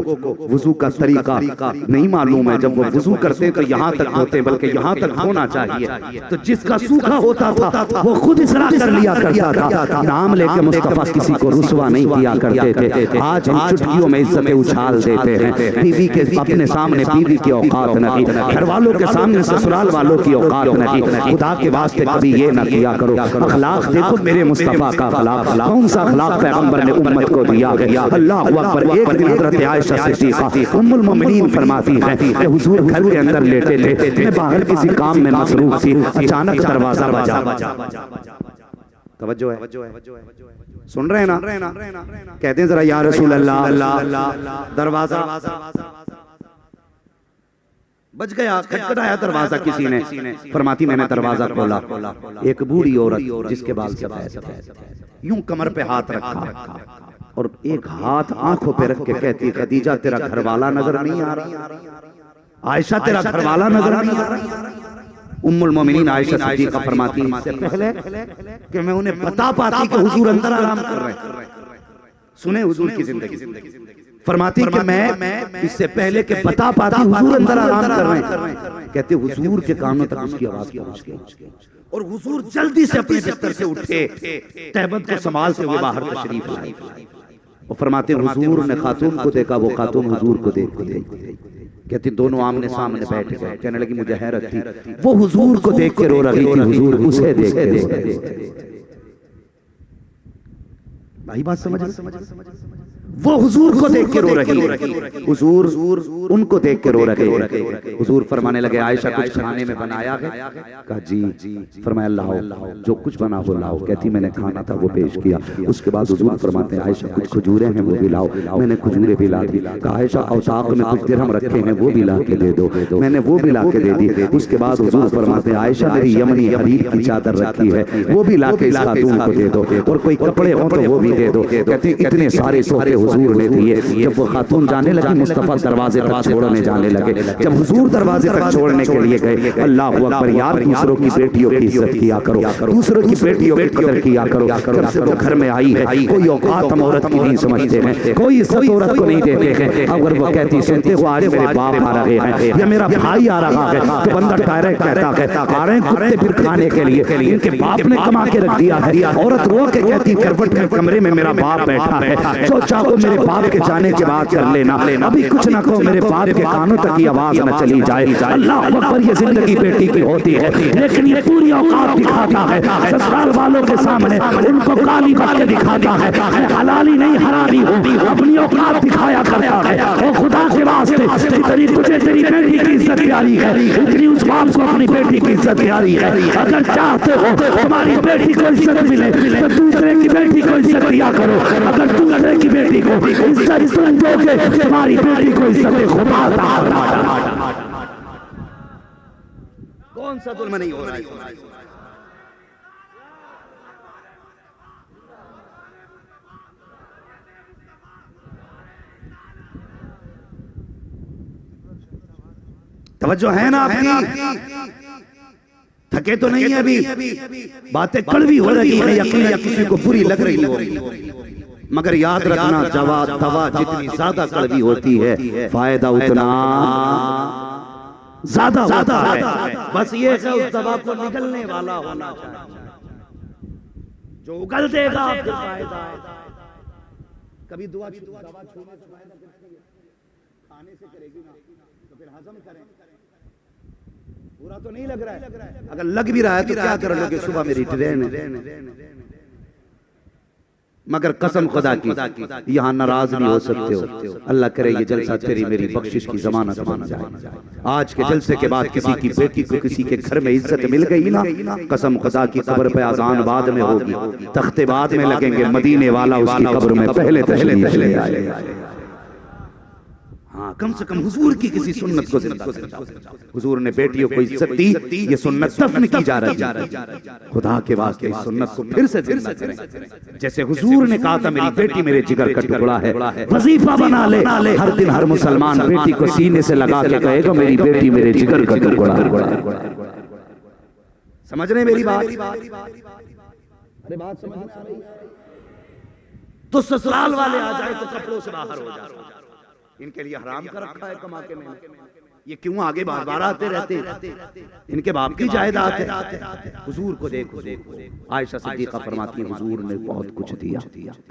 वुजू का तरीका नहीं मालूम है, जब वो वुजू करते तो यहाँ तक होते, बल्कि यहाँ तक होना चाहिए। तो जिसका सूखा होता था वो खुद इस्लाह कर लिया करता था। नाम लेके मुस्तफा किसी को रुसवा नहीं किया करते थे। आज हम चुटकियों में इज्जतें उछाल देते हैं। बीवी के अपने सामने बीवी की औकात नहीं, घर वालों के सामने ससुराल वालों की औकात नहीं। खुदा के वास्ते कभी ये ना किया करो। अखलाक देखो मेरे मुस्तफा का अखलाक, कौन सा अखलाक पैगंबर ने उम्मत को दिया है। अल्लाह अकबर। एक दिन हज़रत आयशा सिद्दीक़ा उम्मुल मोमिनीन फरमाती हैं कि हुजूर घर के अंदर लेटे थे, मैं बाहर किसी काम में मसरूफ थी, अचानक दरवाजा बजा। तवज्जो है, सुन रहे हैं ना? कहते हैं जरा या रसूल अल्लाह, दरवाजा बज गया, खटखटाया दरवाजा किसी ने। फरमाती मैंने दरवाजा खोला, एक बूढ़ी औरत जिसके बाल सफेद थे, यूं कमर पे हाथ रखा और एक हाथ आंखों पे रख के कहती, खदीजा तेरा घरवाला नजर नहीं आ रहा, आयशा तेरा घरवाला नजर नहीं आ रहा। उम्मुल मोमिनीन आयशा सिद्दीक़ा फरमाती इससे पहले कि मैं उन्हें बता पाती कि हुजूर अंदर आराम कर रहे हैं, सुने हुजूर की जिंदगी। फरमाती कि मैं इससे पहले कि बता पाती हुजूर अंदर आराम कर रहे हैं, कहते हुजूर के कानों तक उसकी आवाज पहुंच गई और हुजूर जल्दी से अपने बिस्तर से उठे, तहबत को संभालते हुए बाहर तशरीफ लाए और फरमाते हुजूर ने खातून को देखा, वो खातून हुजूर को देख गई। कहती दोनों आमने सामने बैठ गए। कहने लगी मुझे हैरत थी, वो हुजूर को देख के रो रही थी, हुजूर उसे देख के रो रहे थे। भाई बात समझ, वो हुजूर को देख के रो रही, हुजूर उनको देख के रो रहे। हुजूर फरमाने लगे आयशा कुछ खाने में बनाया है? कहा जी। फरमाया लाओ, जो कुछ बना वो लाओ। कहती मैंने खाना था वो पेश किया। उसके बाद हुजूर फरमाते हैं आयशा कुछ खजूरें हैं वो भी लाओ। मैंने खजूरें भी ला दी। कहा आयशा औसाक में कुछ दिरहम रखे हैं वो भी ला के दे दो। मैंने वो भी ला के दे दी। उसके बाद हुजूर फरमाते हैं आयशा मेरी यमनी हरीर की चादर रखी है वो भी ला के इस खातून को दे दो, और कोई कपड़े हो तो वो भी दे दो। कहती इतने सारे तोहफे हुजूर ने दिए। जब वो खातून जाने लगी मुस्तफा दरवाजे तक छोड़ने जाने लगे। जब हुजूर दरवाजे तक छोड़ने के लिए गए, अल्लाह अकबर यार दूसरों की बेटियों की इज्जत किया करो, दूसरों की बेटियों की कदर किया करो। जब से वो घर में आई है कोई औकात हम औरत की नहीं समझते हैं, कोई इज्जत औरत को नहीं देते हैं। अगर वो कहती सुनते हो आज मेरे बाप आ रहे हैं या मेरा भाई आ रहा है तो बंदा डायरेक्ट कहता है आ रहे हैं कुत्ते फिर खाने के लिए, इनके बाप ने कमा के रख दिया है। औरत रो के कहती करवट के कमरे में मेरा बाप बैठा है, जो चाहो मेरे बाप के जाने के बाद कर लेना, अभी कुछ ना कहो मेरे बाप के कानों तक की आवाज न चली जाए। अल्लाह अकबर ये जिंदगी बेटी की होती है, लेकिन ये पूरी औकात दिखाता है ससुराल वालों के सामने, उनको काली बातें दिखाता है, हलाली नहीं हरामी होती अपनी औकात दिखाया करता है। और खुदा के वास्ते जितनी तुझे तेरी बेटी की इज्जत प्यारी है उतनी उस बाप को अपनी बेटी की इज्जत प्यारी है। अगर चाहते हो तुम्हारी बेटी को इज्जत मिले तो दूसरे की बेटी को इज्जत दिया करो। अगर दूसरे की बेटी को इज्जत तुम दोगे तुम्हारी बेटी को इज्जत खुदा अता। कौन सा जुल्म नहीं हो रहा है? तवज्जो है ना आपकी? थके तो नहीं है अभी? बातें कड़वी हो रही है, यकीन या किसी को बुरी लग रही हो, मगर याद रखना दवा जितनी ज्यादा कड़वी होती है फायदा उतना ज्यादा होता है। बस ये है उस दवा को निगलने वाला होना चाहिए, जो उगल देगा आपको फायदा है। कभी दवा छूने से फायदा करती है, खाने से करेगी ना तो फिर हजम करें। पूरा तो नहीं लग रहा है, अगर लग भी रहा है तो क्या कर लोगे? सुबह मेरी ट्रेन है, मगर कसम खुदा की यहाँ नाराज नहीं हो सकते हो। अल्लाह करे ये जलसा तेरी मेरी बख्शिश की जमानत बन जाए। आज के जलसे के बाद किसी की बेटी को किसी के घर में इज्जत मिल गई ना, कसम खुदा की कब्र पे अजान बाद में होगी, तख्ते बाद में लगेंगे, मदीने वाला उसकी कब्र में पहले तशरीफ आएगा। हाँ, कम से कम हुजूर की किसी सुन्नत को जिंदा करो। हुजूर ने बेटियों को इज्जत दी, ये सुन्नत दफन की जा रही है। खुदा के वास्ते इस सुन्नत को फिर से जिंदा करें। जैसे हुजूर ने कहा था मेरी बेटी मेरे जिगर का टुकड़ा है, वजीफा बना ले। हर दिन हर मुसलमान बेटी को सीने से लगा के कहेगा मेरी बेटी मेरे जिगर का टुकड़ा है। समझ रहे मेरी बात? अरे बात समझ में आ रही है? तो ससुराल वाले आ जाए तो कपड़ों से बाहर हो जाए। इनके लिए हराम कर रखा है कमा के मैंने, ये क्यों आगे बार बार आते रहते? इनके बाप की जायदाद है। हुजूर को देखो, आयशा सिद्दीका फरमाती है हुजूर ने बहुत कुछ दिया।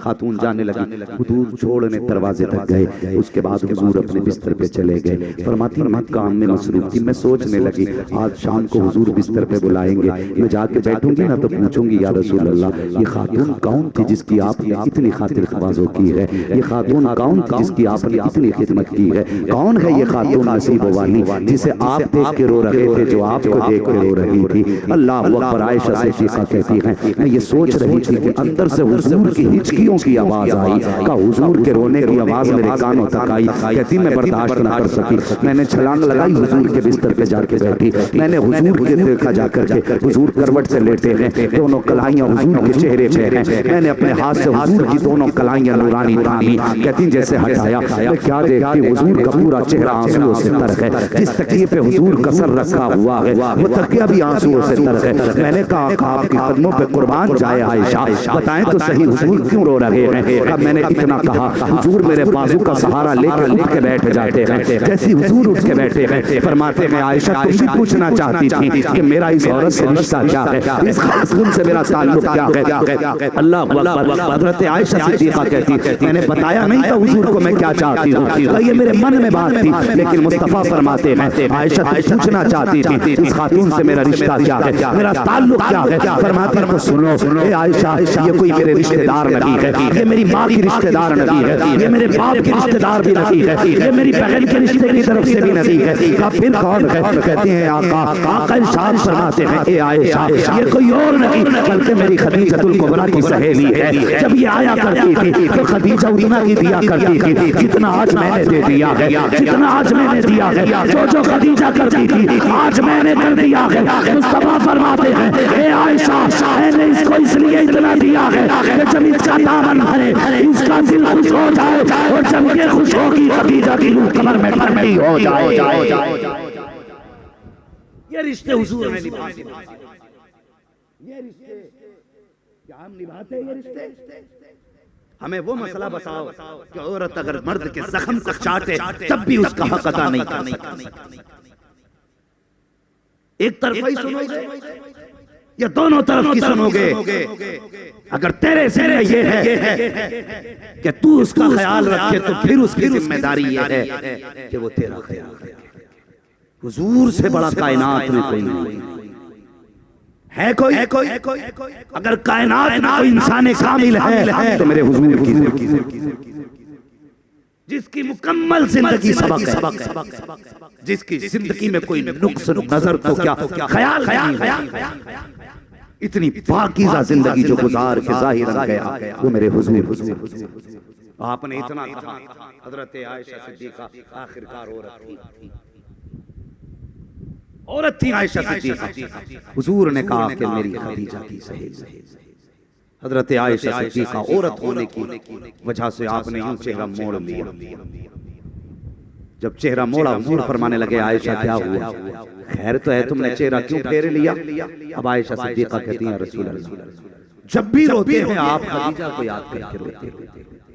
खातून जाने लगी, हुजूर छोड़ने दरवाजे तक गए, उसके बाद हुजूर अपने बिस्तर पे चले गए। फरमाती मैं काम में मसरूफ थी, मैं सोचने लगी आज शाम को हुजूर बिस्तर पे बुलाएंगे, मैं जाके बैठूंगी ना तो पूछूंगी या रसूल अल्लाह ये खातून कौन थी जिसकी आपने इतनी खातिर खवाजो की है? ये खातून कौन थी जिसकी आपने इतनी खिदमत की है? कौन है ये खातून नसीब वाली जिसे आप देख के रो रहे थे, जो आपको देख के रो रही थी? अल्लाह अकबर। आयशा सिद्दीका कहती हैं मैं ये सोच रही थी कि अंदर से हुजूर की हिचकियों की आवाज आई, का हुजूर के रोने की आवाज मेरे कानों तक आई। कहती मैं बर्दाश्त न कर सकी, मैंने छलांग लगाई, हुजूर के बिस्तर पे जाके बैठी। मैंने हुजूर के देखा जाकर के हुजूर करवट से लेटे हैं, दोनों कलाइयां हुजूर के चेहरे पे हैं। मैंने अपने हाथ से हुजूर की दोनों कलाइयां नूरानी तानी। कहती जैसे हटाया मैं क्या देखती हुजूर का पूरा चेहरा आंसुओं से तर है। जिस तकिए पे हुजूर का सर रखा हुआ है वो तकिया भी आंसुओं से तर है। मैंने कहा आपके कदमों पे कुर्बान जाए आयशा, बताएं तो सही हुजूर क्यों रो रहे हैं? अब मैंने इतना कहा हुजूर मेरे बाजू का सहारा लेकर उठ के बैठ जाते हैं। जैसे हुजूर उठ के बैठे हैं फरमाते हैं आयशा तुम भी पूछना चाहती थी कि मेरा इस औरत से रिश्ता क्या है, इस खातून से मेरा ताल्लुक क्या है? अल्लाह अकबर। हज़रत आयशा सिद्दीका कहती मैंने बताया नहीं था हुजूर को मैं क्या चाहती हूँ, ये मेरे मन में बात थी, लेकिन मुस्तफा फरमाते हैं आयशा पूछना चाहती थी इस खातून से मेरा रिश्ता क्या है, मेरा ताल्लुक क्या है? फरमाते तो सुनो ए आयशा ये कोई मेरे रिश्तेदार नहीं है, ये मेरी माँ की रिश्तेदार नहीं है, ये मेरे बाप की रिश्तेदार भी नहीं है, ये मेरी बहन के रिश्ते की तरफ से भी नहीं है। फिर कौन है? कहते हैं आका इरशाद फरमाते हैं ए आयशा ये कोई और नहीं बल्कि मेरी खदीजतुल कुबरा की सहेली है। जब ये आया करती थी तो खदीजा उतना ही दिया करती थी जितना आज मैंने दे दिया है, जितना आज मैंने दिया है। जो खदीजा करती थी आज मैंने कर दिया है। मुस्तफा फरमाते हैं ए आयशा मैंने इसको इसलिए इतना दिया है कि जब इसका दामन भरे इसका दिल खुश हो जाए, और जब ये खुश होगी खदीजा की रूह कमर में ठंडी हो जाए। ये रिश्ते हुजूर ने निभाए। ये रिश्ते क्या हम निभाते हैं? ये रिश्ते हमें वो मसला बताओ कि औरत अगर मर्द के जख्म को चाटे तब भी उसका हक अदा नहीं कर। एक तरफ ही सुनोगे या दोनों तरफ की सुनोगे? अगर तेरे से ये है कि तू उसका ख्याल रखे तो फिर उसकी जिम्मेदारी ये है कि वो तेरा ख्याल रखे। हुजूर से बड़ा कायनात में कोई नहीं है। कोई अगर कायनात में कोई इंसान कामिल है तो मेरे हुजूर की, जिसकी मुकम्मल जिंदगी सबक है, जिसकी जिंदगी में कोई नुक्स नजर तो क्या ख्याल इतनी पाकीज़ा जिंदगी जो गुजार के जाहिर गया वो मेरे हुजूर। आपने इतना कहा हजरत आयशा सिद्दीका आखिरकार औरत थी आयशा सिद्दीका। हुजूर ने कहा कि मेरी खदीजा की सहेली। हजरत आयशा सिद्दीका औरत होने की वजह से आपने यूं चेहरा मोड़ लिया। जब चेहरा मोड़ा हुजूर फरमाने लगे आयशा क्या हुआ? खैर तो है, तुमने चेहरा क्यों फेर लिया? अब आयशा सिद्दीका कहती हैं रसूल अल्लाह जब भी रोते हैं आप खदीजा को याद करके रोते हैं।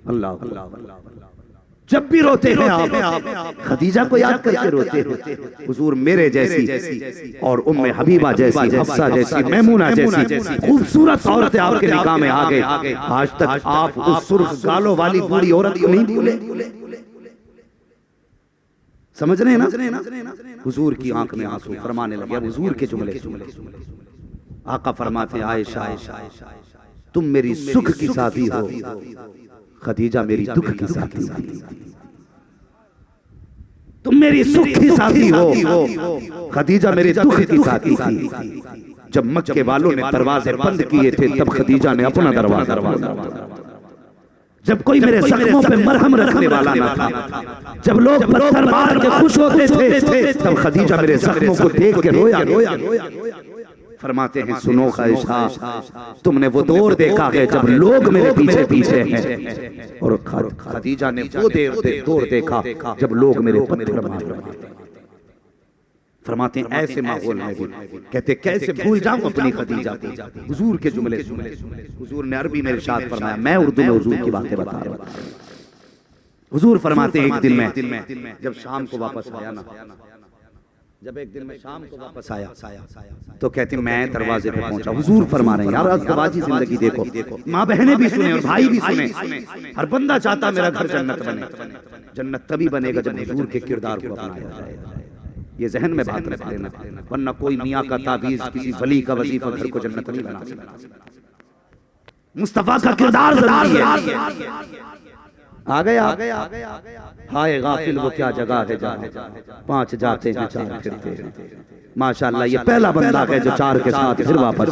अल्लाह जब भी रोते हैं आप खदीजा को याद करके रोते हैं। हुजूर मेरे जैसी और उम्मे हबीबा जैसी, हफ्सा जैसी, मैमूना जैसी खूबसूरत औरतें आपके निगाह में आ गए। आज तक आप उस सुर्ख गालों वाली बूढ़ी औरत को नहीं भूले। समझ रहे हैं ना? हुजूर की आंख में आंसू। फरमाने लगे हुजूर के जुमले आका फरमाते आयशा तुम मेरी सुख की साथी हो, खदीजा मेरी दुख की साथी थी। तुम मेरी सुख की साथी हो, खदीजा मेरे दुख की साथी थी। जब मक्के वालों ने दरवाजे बंद किए थे तब खदीजा ने अपना दरवाजा खोला। जब कोई मेरे जख्मों पे मरहम रखने वाला ना था, जब लोग पत्थर मार के खुश होते थे, तब खदीजा मेरे जख्मों को देख के रोया। फरमाते हैं सुनो ख्वाहिशा, तुमने वो दौर देखा है जब लोग मेरे पीछे पीछे हैं, और खदीजा ने वो दौर देखा जब लोग मेरे पत्थर मार रहे हैं। फरमाते हैं ऐसे माहौल में भी कहते कैसे भूल जाऊं अपनी खदीजा को। हुजूर के जुमले सुने, हुजूर ने अरबी में इरशाद फरमाया, मैं उर्दू में हुजूर की बातें बता रहा हूं। हुजूर फरमाते हैं एक दिन में जब शाम को वापस आया ना, जब एक दिन में शाम को वापस आया तो कहते मैं दरवाजे पे पहुंचा। हुजूर फरमा रहे हैं यार अज़दवाजी जिंदगी देखो, माँ बहनें भी सुने और भाई भी सुने। हर बंदा चाहता मेरा घर जन्नत बने। जन्नत तभी बनेगा जब हुजूर के किरदार को अपनाया जाएगा। ये जहन में बात रख लेना, वरना कोई मियाँ का ताबीज किसी वली का वजीफा घर को जन्नत नहीं बना सकता। मुस्तफा का किरदार जरूरी है। आ गया हाय गाफिल वो क्या जगह है जहाँ 5 जाते हैं 4 फिरते हैं। माशाअल्लाह ये पहला बंदा है जो 4 के साथ फिर वापस।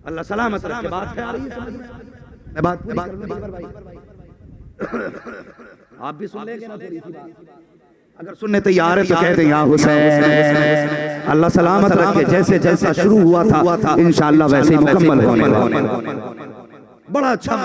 अल्लाह सलामत रखे। बात है आ रही है, मैं बात आप भी सुन लेंगे ना थोड़ी सी बात। अगर सुनने तैयार है तो कहते हैं या हुसैन। अल्लाह सलामत रखे। जैसे जैसा शुरू हुआ था इंशाअल्लाह वैसे ही मुकम्मल होने वाला। बड़ा अच्छा